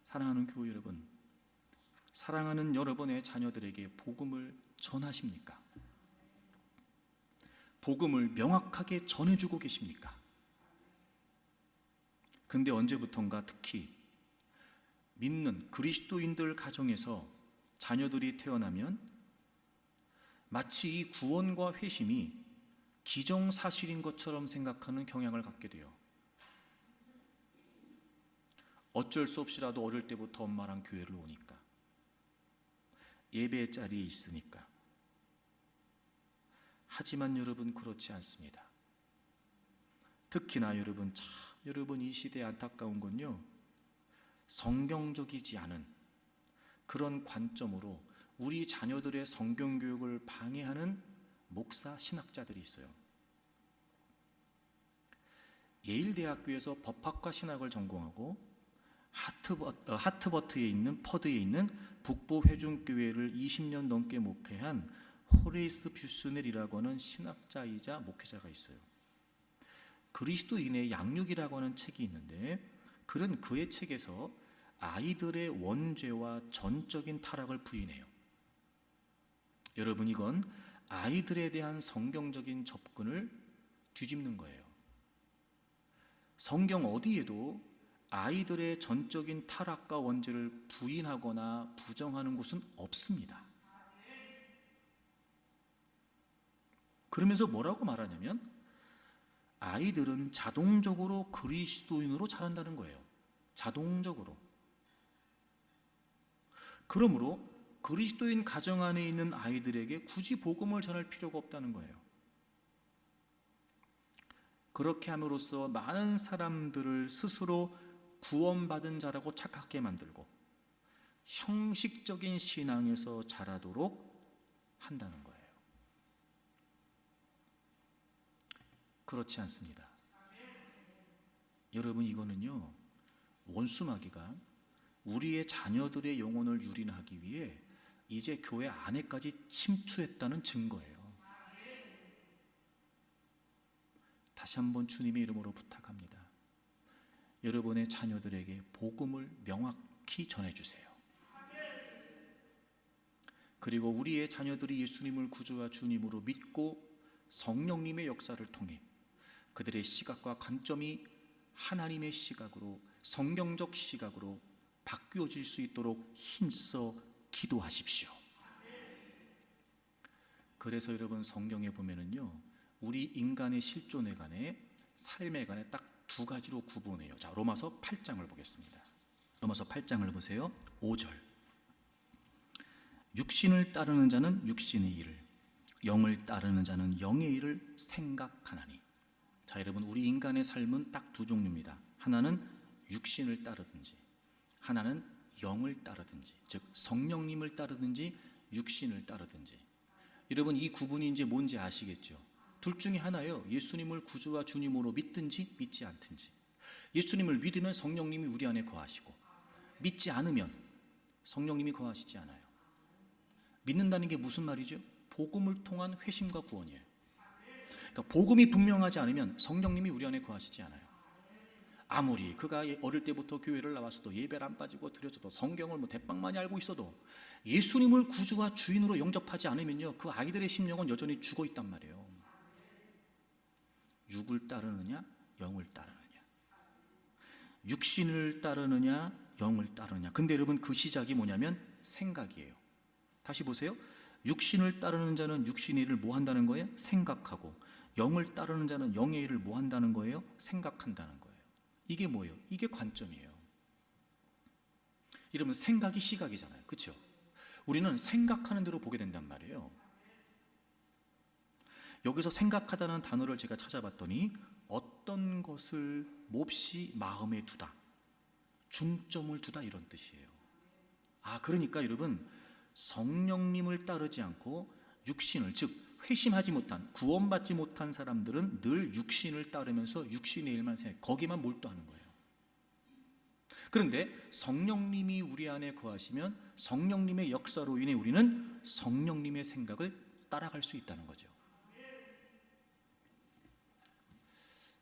사랑하는 교우 여러분, 사랑하는 여러분의 자녀들에게 복음을 전하십니까? 복음을 명확하게 전해주고 계십니까? 근데 언제부턴가 특히 믿는 그리스도인들 가정에서 자녀들이 태어나면 마치 이 구원과 회심이 기정사실인 것처럼 생각하는 경향을 갖게 돼요. 어쩔 수 없이라도 어릴 때부터 엄마랑 교회를 오니까, 예배 자리에 있으니까. 하지만 여러분, 그렇지 않습니다. 특히나 여러분 이 시대에 안타까운 건요, 성경적이지 않은 그런 관점으로 우리 자녀들의 성경 교육을 방해하는 목사 신학자들이 있어요. 예일대학교에서 법학과 신학을 전공하고 하트버트에 있는 퍼드에 있는 북부 회중교회를 20년 넘게 목회한 호레이스 뷰스넬이라고 하는 신학자이자 목회자가 있어요. 그리스도인의 양육이라고 하는 책이 있는데, 그의 책에서 아이들의 원죄와 전적인 타락을 부인해요. 여러분, 이건 아이들에 대한 성경적인 접근을 뒤집는 거예요. 성경 어디에도 아이들의 전적인 타락과 원죄를 부인하거나 부정하는 곳은 없습니다. 그러면서 뭐라고 말하냐면, 아이들은 자동적으로 그리스도인으로 자란다는 거예요. 자동적으로. 그러므로 그리스도인 가정 안에 있는 아이들에게 굳이 복음을 전할 필요가 없다는 거예요. 그렇게 함으로써 많은 사람들을 스스로 구원받은 자라고 착각하게 만들고 형식적인 신앙에서 자라도록 한다는 거예요. 그렇지 않습니다. 여러분, 이거는요, 원수마귀가 우리의 자녀들의 영혼을 유린하기 위해 이제 교회 안에까지 침투했다는 증거예요. 다시 한번 주님의 이름으로 부탁합니다. 여러분의 자녀들에게 복음을 명확히 전해주세요. 그리고 우리의 자녀들이 예수님을 구주와 주님으로 믿고 성령님의 역사를 통해 그들의 시각과 관점이 하나님의 시각으로, 성경적 시각으로 바뀌어질 수 있도록 힘써 기도하십시오. 그래서 여러분, 성경에 보면은요, 우리 인간의 실존에 관해, 삶에 관해 딱 두 가지로 구분해요. 자, 로마서 8장을 보겠습니다. 로마서 8장을 보세요. 5절. 육신을 따르는 자는 육신의 일을, 영을 따르는 자는 영의 일을 생각하나니. 자, 여러분, 우리 인간의 삶은 딱 두 종류입니다. 하나는 육신을 따르든지, 하나는 영을 따르든지, 즉 성령님을 따르든지 육신을 따르든지. 여러분, 이 구분이 이제 뭔지 아시겠죠? 둘 중에 하나예요. 예수님을 구주와 주님으로 믿든지 믿지 않든지. 예수님을 믿으면 성령님이 우리 안에 거하시고, 믿지 않으면 성령님이 거하시지 않아요. 믿는다는 게 무슨 말이죠? 복음을 통한 회심과 구원이에요. 그러니까 복음이 분명하지 않으면 성령님이 우리 안에 거하시지 않아요. 아무리 그가 어릴 때부터 교회를 나왔어도 예배를 안 빠지고 드렸어도 성경을 대빵 많이 알고 있어도 예수님을 구주와 주인으로 영접하지 않으면요, 그 아이들의 심령은 여전히 죽어 있단 말이에요. 육을 따르느냐 영을 따르느냐, 육신을 따르느냐 영을 따르느냐. 근데 여러분, 그 시작이 뭐냐면 생각이에요. 다시 보세요. 육신을 따르는 자는 육신의 일을 뭐 한다는 거예요? 생각하고, 영을 따르는 자는 영의 일을 뭐 한다는 거예요? 생각한다는 거예요. 이게 뭐예요? 이게 관점이에요. 이러면 생각이 시각이잖아요, 그렇죠? 우리는 생각하는 대로 보게 된단 말이에요. 여기서 생각하다는 단어를 제가 찾아봤더니 어떤 것을 몹시 마음에 두다, 중점을 두다, 이런 뜻이에요. 그러니까 여러분, 성령님을 따르지 않고 육신을, 즉 회심하지 못한, 구원받지 못한 사람들은 늘 육신을 따르면서 육신의 일만 생각, 거기만 몰두하는 거예요. 그런데 성령님이 우리 안에 거하시면 성령님의 역사로 인해 우리는 성령님의 생각을 따라갈 수 있다는 거죠.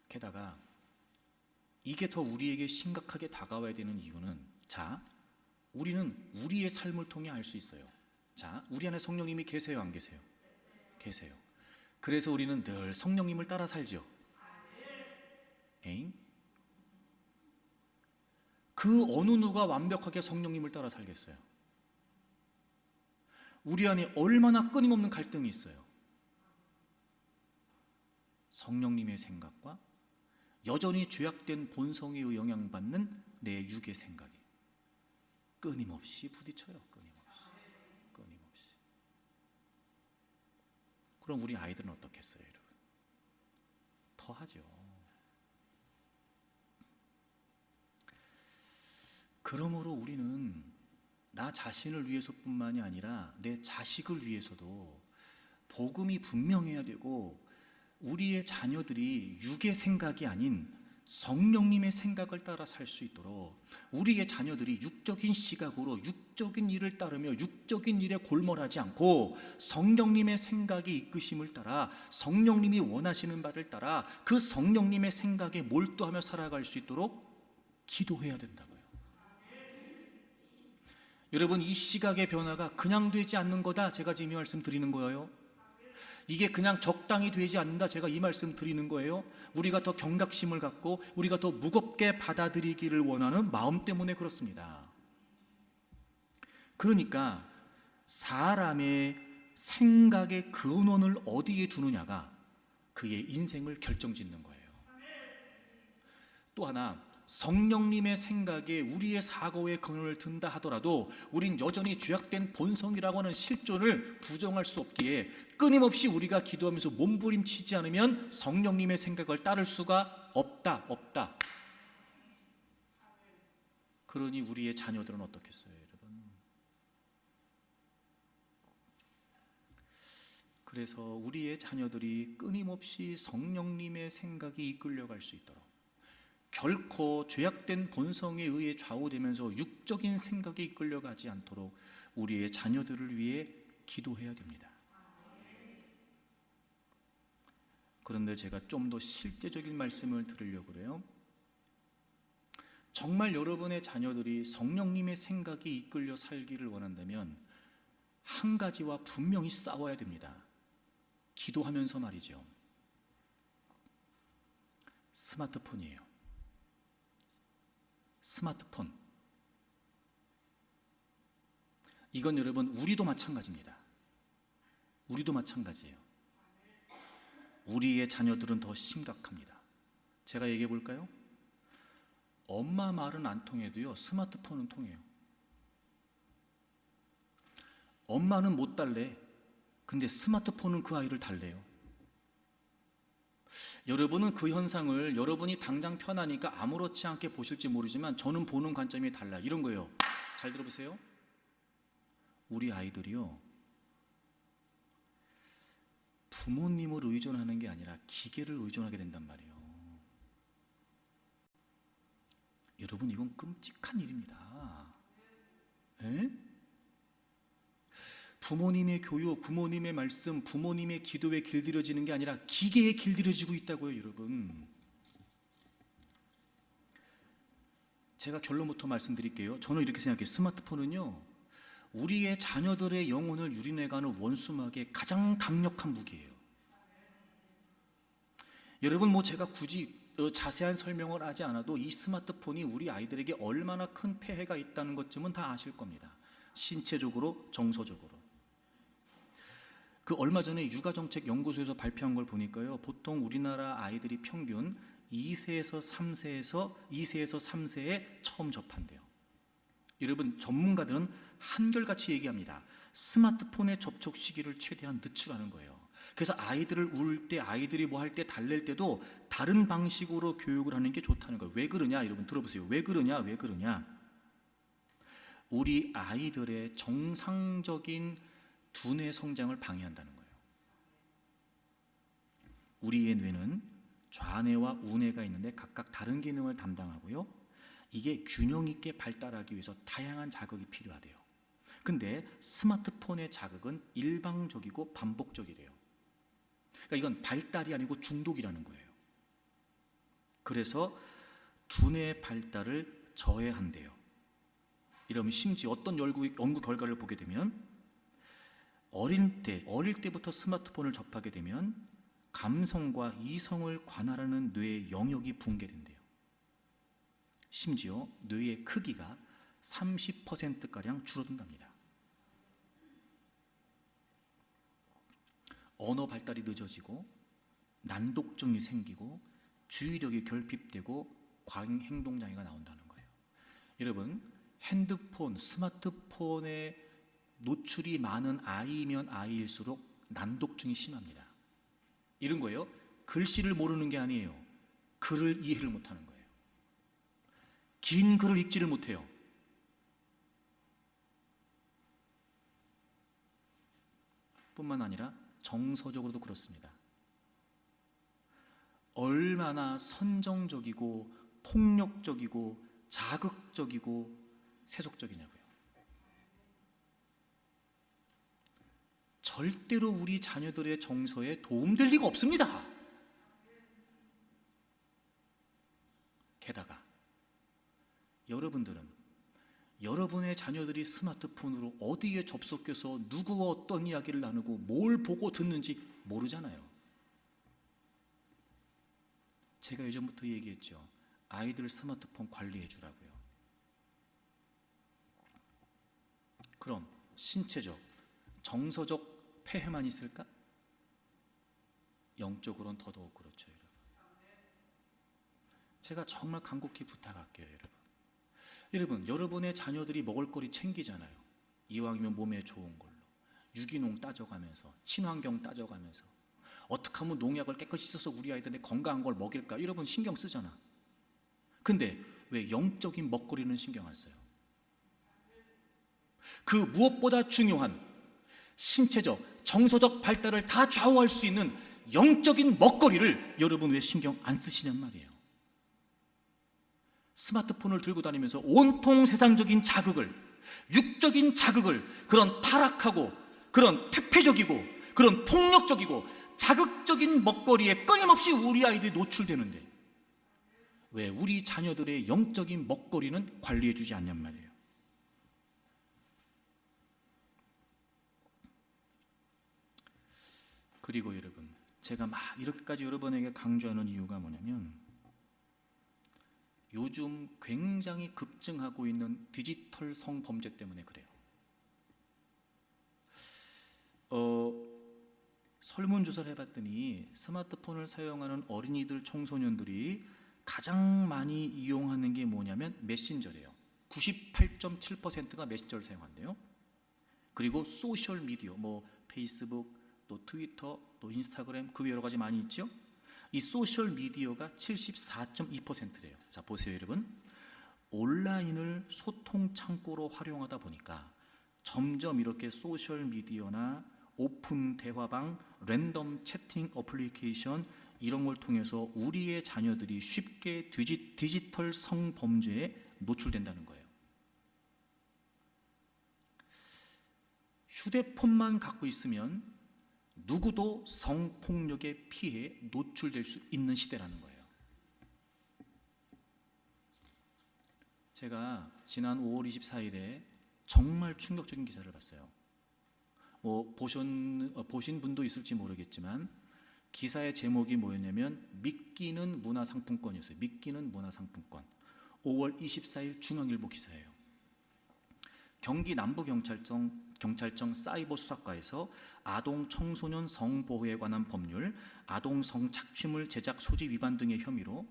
게다가 이게 더 우리에게 심각하게 다가와야 되는 이유는, 우리는 우리의 삶을 통해 알 수 있어요. 우리 안에 성령님이 계세요, 안 계세요? 계세요. 그래서 우리는 늘 성령님을 따라 살죠. 에잉? 그 어느 누가 완벽하게 성령님을 따라 살겠어요? 우리 안에 얼마나 끊임없는 갈등이 있어요. 성령님의 생각과 여전히 죄악된 본성에 영향받는 내 육의 생각이 끊임없이 부딪혀요. 끊임없이. 그럼 우리 아이들은 어떻겠어요, 여러분? 더 하죠. 그러므로 우리는 나 자신을 위해서뿐만이 아니라 내 자식을 위해서도 복음이 분명해야 되고, 우리의 자녀들이 육의 생각이 아닌 성령님의 생각을 따라 살 수 있도록 우리의 자녀들이 육적인 시각으로 육적인 일을 따르며 육적인 일에 골몰하지 않고 성령님의 생각이 이끄심을 따라 성령님이 원하시는 바를 따라 그 성령님의 생각에 몰두하며 살아갈 수 있도록 기도해야 된다고요. 여러분, 이 시각의 변화가 그냥 되지 않는 거다, 제가 지금 이 말씀 드리는 거예요. 이게 그냥 적당히 되지 않는다, 제가 이 말씀 드리는 거예요. 우리가 더 경각심을 갖고 우리가 더 무겁게 받아들이기를 원하는 마음 때문에 그렇습니다. 그러니까 사람의 생각의 근원을 어디에 두느냐가 그의 인생을 결정짓는 거예요. 또 하나, 성령님의 생각에 우리의 사고의 근원을 둔다 하더라도 우린 여전히 죄악된 본성이라고 하는 실존을 부정할 수 없기에 끊임없이 우리가 기도하면서 몸부림치지 않으면 성령님의 생각을 따를 수가 없다. 그러니 우리의 자녀들은 어떻겠어요, 여러분? 그래서 우리의 자녀들이 끊임없이 성령님의 생각이 이끌려갈 수 있도록, 결코 죄악된 본성에 의해 좌우되면서 육적인 생각에 이끌려가지 않도록 우리의 자녀들을 위해 기도해야 됩니다. 그런데 제가 좀 더 실제적인 말씀을 드리려고 그래요. 정말 여러분의 자녀들이 성령님의 생각이 이끌려 살기를 원한다면 한 가지와 분명히 싸워야 됩니다. 기도하면서 말이죠. 스마트폰이에요. 스마트폰. 이건 여러분, 우리도 마찬가지입니다. 우리도 마찬가지예요. 우리의 자녀들은 더 심각합니다. 제가 얘기해 볼까요? 엄마 말은 안 통해도요, 스마트폰은 통해요. 엄마는 못 달래. 근데 스마트폰은 그 아이를 달래요. 여러분은 그 현상을 여러분이 당장 편하니까 아무렇지 않게 보실지 모르지만 저는 보는 관점이 달라요. 이런 거예요. 잘 들어보세요. 우리 아이들이요, 부모님을 의존하는 게 아니라 기계를 의존하게 된단 말이에요. 여러분, 이건 끔찍한 일입니다. 에? 부모님의 교육, 부모님의 말씀, 부모님의 기도에 길들여지는 게 아니라 기계에 길들여지고 있다고요, 여러분. 제가 결론부터 말씀드릴게요. 저는 이렇게 생각해요. 스마트폰은요, 우리의 자녀들의 영혼을 유린해가는 원수막의 가장 강력한 무기예요. 여러분, 제가 굳이 자세한 설명을 하지 않아도 이 스마트폰이 우리 아이들에게 얼마나 큰 폐해가 있다는 것쯤은 다 아실 겁니다. 신체적으로, 정서적으로. 얼마 전에 육아정책연구소에서 발표한 걸 보니까요, 보통 우리나라 아이들이 평균 2세에서 3세에 처음 접한대요. 여러분, 전문가들은 한결같이 얘기합니다. 스마트폰의 접촉 시기를 최대한 늦추라는 거예요. 그래서 아이들을 울 때, 아이들이 뭐 할 때, 달랠 때도 다른 방식으로 교육을 하는 게 좋다는 거예요. 왜 그러냐? 여러분 들어보세요. 왜 그러냐? 우리 아이들의 정상적인 두뇌 성장을 방해한다는 거예요. 우리의 뇌는 좌뇌와 우뇌가 있는데 각각 다른 기능을 담당하고요, 이게 균형 있게 발달하기 위해서 다양한 자극이 필요하대요. 근데 스마트폰의 자극은 일방적이고 반복적이래요. 그러니까 이건 발달이 아니고 중독이라는 거예요. 그래서 두뇌 발달을 저해한대요. 이러면 심지어 어떤 연구 결과를 보게 되면 어릴 때부터 스마트폰을 접하게 되면 감성과 이성을 관할하는 뇌의 영역이 붕괴된대요. 심지어 뇌의 크기가 30%가량 줄어든답니다. 언어 발달이 늦어지고 난독증이 생기고 주의력이 결핍되고 과잉 행동장애가 나온다는 거예요. 여러분, 핸드폰, 스마트폰에 노출이 많은 아이면 아이일수록 난독증이 심합니다. 이런 거예요. 글씨를 모르는 게 아니에요. 글을 이해를 못하는 거예요. 긴 글을 읽지를 못해요. 뿐만 아니라 정서적으로도 그렇습니다. 얼마나 선정적이고 폭력적이고 자극적이고 세속적이냐고요. 절대로 우리 자녀들의 정서에 도움될 리가 없습니다. 게다가 여러분들은 여러분의 자녀들이 스마트폰으로 어디에 접속해서 누구와 어떤 이야기를 나누고 뭘 보고 듣는지 모르잖아요. 제가 예전부터 얘기했죠. 아이들 스마트폰 관리해 주라고요. 그럼 신체적, 정서적 폐해만 있을까? 영적으로는 더더욱 그렇죠, 여러분. 제가 정말 간곡히 부탁할게요, 여러분, 여러분의 자녀들이 먹을거리 챙기잖아요. 이왕이면 몸에 좋은 걸로 유기농 따져가면서, 친환경 따져가면서, 어떻게 하면 농약을 깨끗이 써서 우리 아이들한테 건강한 걸 먹일까, 여러분 신경 쓰잖아. 근데 왜 영적인 먹거리는 신경 안 써요? 그 무엇보다 중요한 신체적, 정서적 발달을 다 좌우할 수 있는 영적인 먹거리를 여러분 왜 신경 안 쓰시냔 말이에요. 스마트폰을 들고 다니면서 온통 세상적인 자극을, 육적인 자극을, 그런 타락하고 그런 퇴폐적이고 그런 폭력적이고 자극적인 먹거리에 끊임없이 우리 아이들이 노출되는데 왜 우리 자녀들의 영적인 먹거리는 관리해 주지 않냔 말이에요. 그리고 여러분, 제가 막 이렇게까지 여러분에게 강조하는 이유가 뭐냐면, 요즘 굉장히 급증하고 있는 디지털 성범죄 때문에 그래요. 설문조사를 해봤더니 스마트폰을 사용하는 어린이들, 청소년들이 가장 많이 이용하는 게 뭐냐면 메신저래요. 98.7%가 메신저를 사용한대요. 그리고 소셜미디어, 페이스북, 또 트위터, 또 인스타그램, 그 외 여러 가지 많이 있죠. 이 소셜미디어가 74.2%래요. 자, 보세요, 여러분. 온라인을 소통 창구로 활용하다 보니까 점점 이렇게 소셜미디어나 오픈 대화방, 랜덤 채팅 어플리케이션 이런 걸 통해서 우리의 자녀들이 쉽게 디지털 성범죄에 노출된다는 거예요. 휴대폰만 갖고 있으면 누구도 성폭력의 피해에 노출될 수 있는 시대라는 거예요. 제가 지난 5월 24일에 정말 충격적인 기사를 봤어요. 보신 분도 있을지 모르겠지만 기사의 제목이 뭐였냐면 믿기는 문화상품권이었어요. 믿기는 문화상품권. 5월 24일 중앙일보 기사예요. 경기 남부경찰청 사이버 수사과에서 아동 청소년 성보호에 관한 법률, 아동 성착취물 제작 소지 위반 등의 혐의로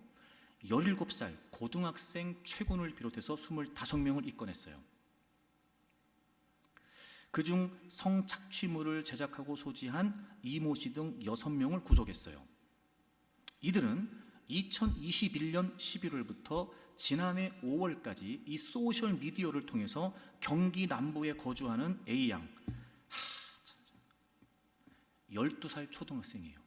17살 고등학생 최군을 비롯해서 25명을 입건했어요. 그중 성착취물을 제작하고 소지한 이모 씨 등 6명을 구속했어요. 이들은 2021년 11월부터 지난해 5월까지 이 소셜 미디어를 통해서 경기 남부에 거주하는 A양, 12살 초등학생이에요.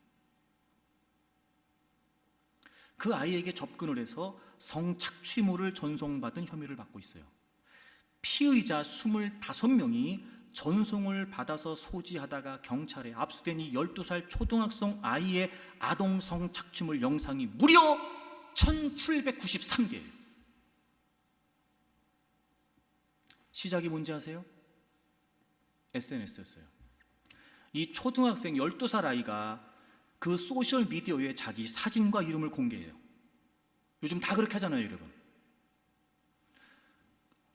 그 아이에게 접근을 해서 성착취물을 전송받은 혐의를 받고 있어요. 피의자 25명이 전송을 받아서 소지하다가 경찰에 압수된 이 12살 초등학생 아이의 아동 성착취물 영상이 무려 1793개. 시작이 뭔지 아세요? SNS였어요. 이 초등학생 12살 아이가 그 소셜미디어에 자기 사진과 이름을 공개해요. 요즘 다 그렇게 하잖아요, 여러분.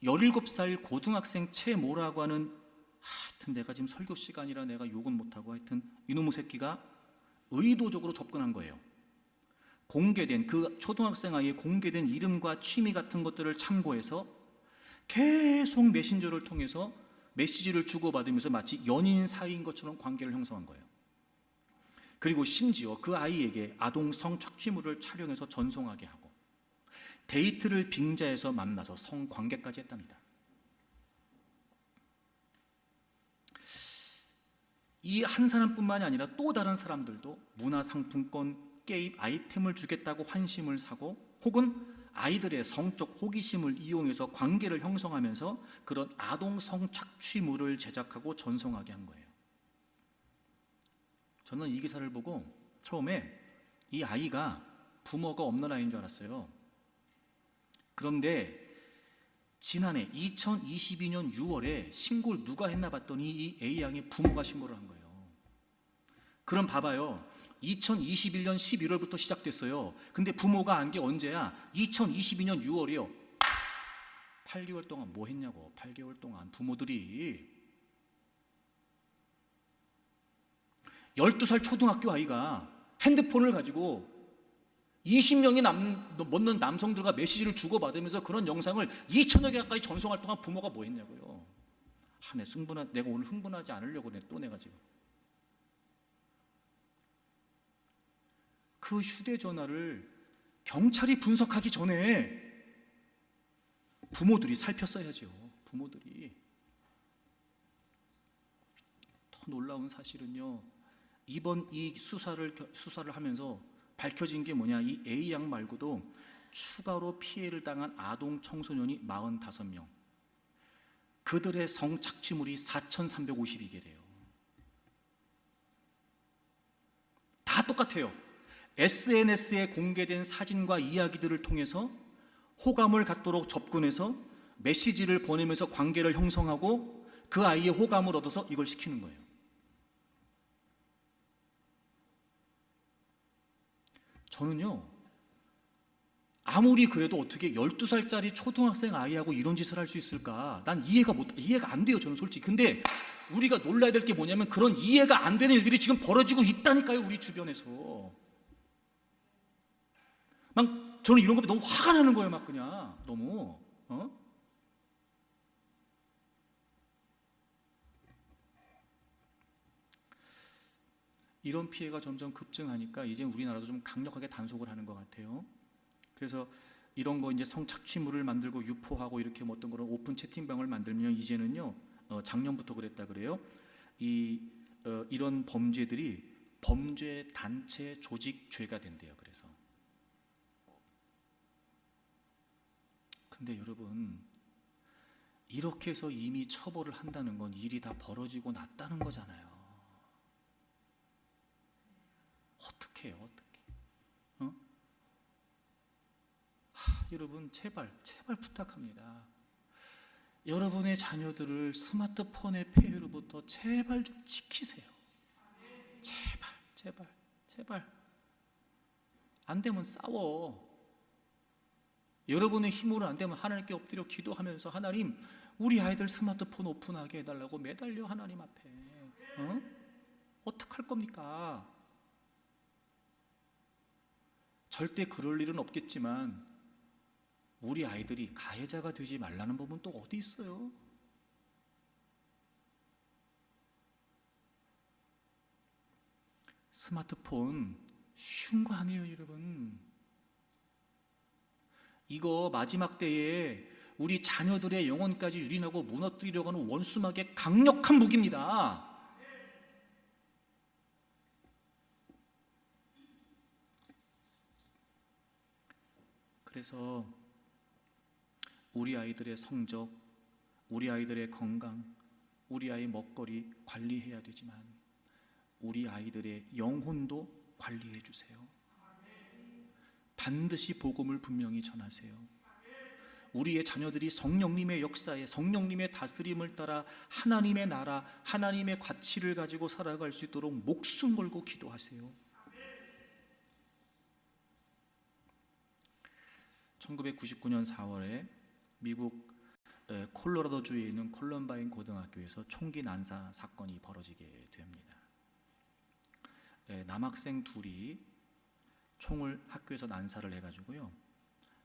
17살 고등학생 최모라고 하는, 하여튼 내가 지금 설교 시간이라 내가 욕은 못하고, 하여튼 이놈의 새끼가 의도적으로 접근한 거예요. 공개된 그 초등학생 아이의 공개된 이름과 취미 같은 것들을 참고해서 계속 메신저를 통해서 메시지를 주고받으면서 마치 연인 사이인 것처럼 관계를 형성한 거예요. 그리고 심지어 그 아이에게 아동 성착취물을 촬영해서 전송하게 하고 데이트를 빙자해서 만나서 성관계까지 했답니다. 이 한 사람뿐만이 아니라 또 다른 사람들도 문화상품권, 게임, 아이템을 주겠다고 환심을 사고 혹은 아이들의 성적 호기심을 이용해서 관계를 형성하면서 그런 아동 성착취물을 제작하고 전송하게 한 거예요. 저는 이 기사를 보고 처음에 이 아이가 부모가 없는 아이인 줄 알았어요. 그런데 지난해 2022년 6월에 신고를 누가 했나 봤더니 이 A양의 부모가 신고를 한 거예요. 그럼 봐봐요. 2021년 11월부터 시작됐어요. 근데 부모가 안 게 언제야? 2022년 6월이요. 8개월 동안 뭐 했냐고. 8개월 동안 부모들이 12살 초등학교 아이가 핸드폰을 가지고 20명이 넘는 남성들과 메시지를 주고받으면서 그런 영상을 2천여 개 가까이 전송할 동안 부모가 뭐 했냐고요. 내가 오늘 흥분하지 않으려고 또 내가 지금. 그 휴대전화를 경찰이 분석하기 전에 부모들이 살폈어야죠. 부모들이. 더 놀라운 사실은요. 이번 이 수사를 하면서 밝혀진 게 뭐냐. 이 A양 말고도 추가로 피해를 당한 아동 청소년이 45명. 그들의 성착취물이 4,352개래요. 다 똑같아요. SNS에 공개된 사진과 이야기들을 통해서 호감을 갖도록 접근해서 메시지를 보내면서 관계를 형성하고 그 아이의 호감을 얻어서 이걸 시키는 거예요. 저는요, 아무리 그래도 어떻게 12살짜리 초등학생 아이하고 이런 짓을 할 수 있을까? 난 이해가 안 돼요, 저는 솔직히. 근데 우리가 놀라야 될 게 뭐냐면 그런 이해가 안 되는 일들이 지금 벌어지고 있다니까요, 우리 주변에서. 막 저는 이런 거 너무 화가 나는 거예요, 막 그냥. 너무. 이런 피해가 점점 급증하니까 이제 우리나라도 좀 강력하게 단속을 하는 것 같아요. 그래서 이런 거 이제 성착취물을 만들고 유포하고 이렇게 어떤 그런 오픈 채팅방을 만들면 이제는요, 작년부터 그랬다 그래요. 이런 범죄들이 범죄 단체 조직죄가 된대요. 그래서. 근데 여러분, 이렇게 해서 이미 처벌을 한다는 건 일이 다 벌어지고 났다는 거잖아요. 어떻게 해요? 어떻게? 여러분 제발 부탁합니다. 여러분의 자녀들을 스마트폰의 폐해로부터 제발 좀 지키세요. 제발. 안 되면 싸워. 여러분의 힘으로 안 되면 하나님께 엎드려 기도하면서 하나님, 우리 아이들 스마트폰 오픈하게 해달라고 매달려 하나님 앞에. 어떡할 겁니까? 절대 그럴 일은 없겠지만 우리 아이들이 가해자가 되지 말라는 법은 또 어디 있어요? 스마트폰 쉬운 거 아니에요, 여러분. 이거 마지막 때에 우리 자녀들의 영혼까지 유린하고 무너뜨리려고 하는 원수막의 강력한 무기입니다. 그래서 우리 아이들의 성적, 우리 아이들의 건강, 우리 아이 먹거리 관리해야 되지만 우리 아이들의 영혼도 관리해 주세요. 반드시 복음을 분명히 전하세요. 우리의 자녀들이 성령님의 역사에, 성령님의 다스림을 따라 하나님의 나라, 하나님의 가치를 가지고 살아갈 수 있도록 목숨 걸고 기도하세요. 1999년 4월에 미국 콜로라도주에 있는 콜럼바인 고등학교에서 총기 난사 사건이 벌어지게 됩니다. 남학생 둘이 총을 학교에서 난사를 해가지고요,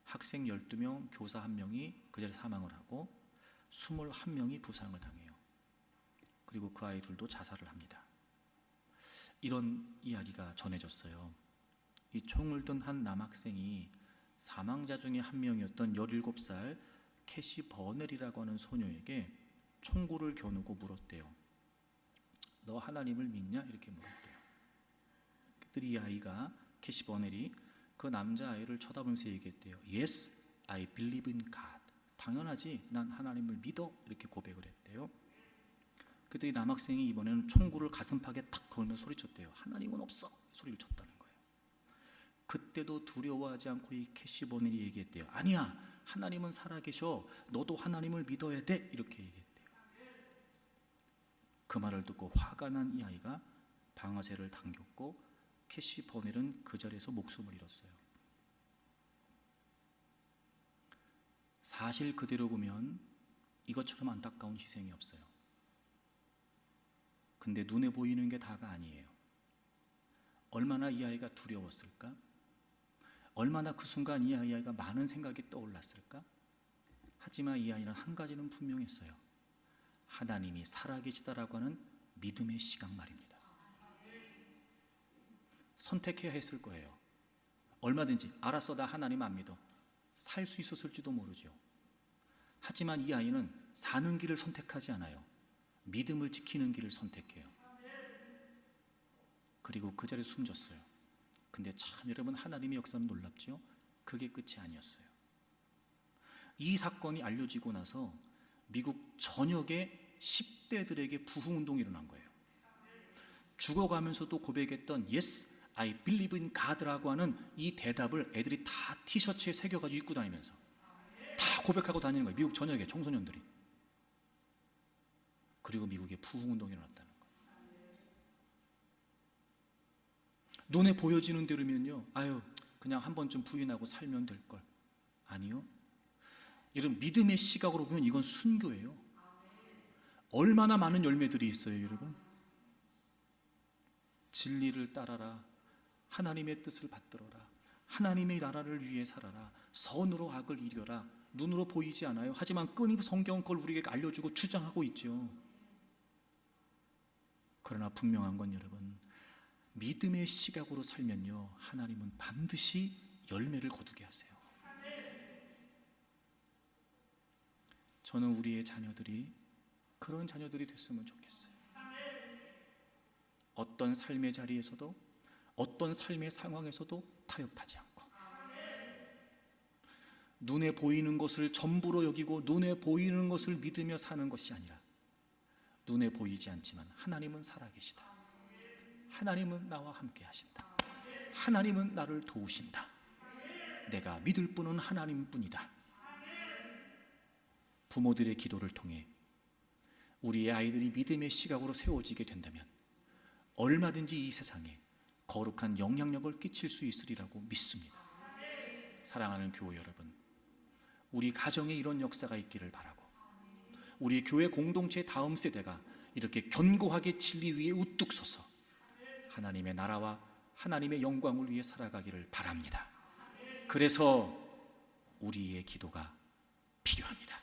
학생 12명, 교사 1명이 그 자리에 사망을 하고 21명이 부상을 당해요. 그리고 그 아이들도 자살을 합니다. 이런 이야기가 전해졌어요. 이 총을 든 한 남학생이 사망자 중에 한 명이었던 17살 캐시 버넬이라고 하는 소녀에게 총구를 겨누고 물었대요. 너 하나님을 믿냐? 이렇게 물었대요. 그랬더니 이 아이가, 캐시 버넬이 그 남자아이를 쳐다보면서 얘기했대요. Yes, I believe in God. 당연하지, 난 하나님을 믿어. 이렇게 고백을 했대요. 그랬더니 남학생이 이번에는 총구를 가슴팍에 탁 걸면서 소리쳤대요. 하나님은 없어. 소리를 쳤다는 거예요. 그때도 두려워하지 않고 이 캐시 버넬이 얘기했대요. 아니야, 하나님은 살아계셔. 너도 하나님을 믿어야 돼. 이렇게 얘기했대요. 그 말을 듣고 화가 난 이 아이가 방아쇠를 당겼고 캐시 버넬은 그 자리에서 목숨을 잃었어요. 사실 그대로 보면 이것처럼 안타까운 희생이 없어요. 근데 눈에 보이는 게 다가 아니에요. 얼마나 이 아이가 두려웠을까? 얼마나 그 순간 이 아이가 많은 생각이 떠올랐을까? 하지만 이 아이는 한 가지는 분명했어요. 하나님이 살아계시다라고 하는 믿음의 시각 말입니다. 선택해야 했을 거예요. 얼마든지 알았어, 나 하나님 안 믿어. 살 수 있었을지도 모르죠. 하지만 이 아이는 사는 길을 선택하지 않아요. 믿음을 지키는 길을 선택해요. 그리고 그 자리에 숨졌어요. 근데 참 여러분, 하나님의 역사는 놀랍죠? 그게 끝이 아니었어요. 이 사건이 알려지고 나서 미국 전역의 10대들에게 부흥운동이 일어난 거예요. 죽어가면서도 고백했던 Yes, I believe in God라고 하는 이 대답을 애들이 다 티셔츠에 새겨가지고 입고 다니면서 다 고백하고 다니는 거예요. 미국 전역의 청소년들이. 그리고 미국에 부흥운동이 일어났다는 거예요. 눈에 보여지는 대로면요, 아유 그냥 한 번쯤 부인하고 살면 될걸. 아니요, 이런 믿음의 시각으로 보면 이건 순교예요. 얼마나 많은 열매들이 있어요, 여러분. 진리를 따라라, 하나님의 뜻을 받들어라, 하나님의 나라를 위해 살아라, 선으로 악을 이겨라. 눈으로 보이지 않아요. 하지만 끊임없이 성경 걸 우리에게 알려주고 주장하고 있죠. 그러나 분명한 건 여러분, 믿음의 시각으로 살면요, 하나님은 반드시 열매를 거두게 하세요. 저는 우리의 자녀들이 그런 자녀들이 됐으면 좋겠어요. 어떤 삶의 자리에서도, 어떤 삶의 상황에서도 타협하지 않고, 눈에 보이는 것을 전부로 여기고 눈에 보이는 것을 믿으며 사는 것이 아니라, 눈에 보이지 않지만 하나님은 살아계시다, 하나님은 나와 함께 하신다, 하나님은 나를 도우신다, 내가 믿을 분은 하나님뿐이다. 부모들의 기도를 통해 우리의 아이들이 믿음의 시각으로 세워지게 된다면 얼마든지 이 세상에 거룩한 영향력을 끼칠 수 있으리라고 믿습니다. 사랑하는 교회 여러분, 우리 가정에 이런 역사가 있기를 바라고, 우리 교회 공동체 다음 세대가 이렇게 견고하게 진리 위에 우뚝 서서 하나님의 나라와 하나님의 영광을 위해 살아가기를 바랍니다. 그래서 우리의 기도가 필요합니다.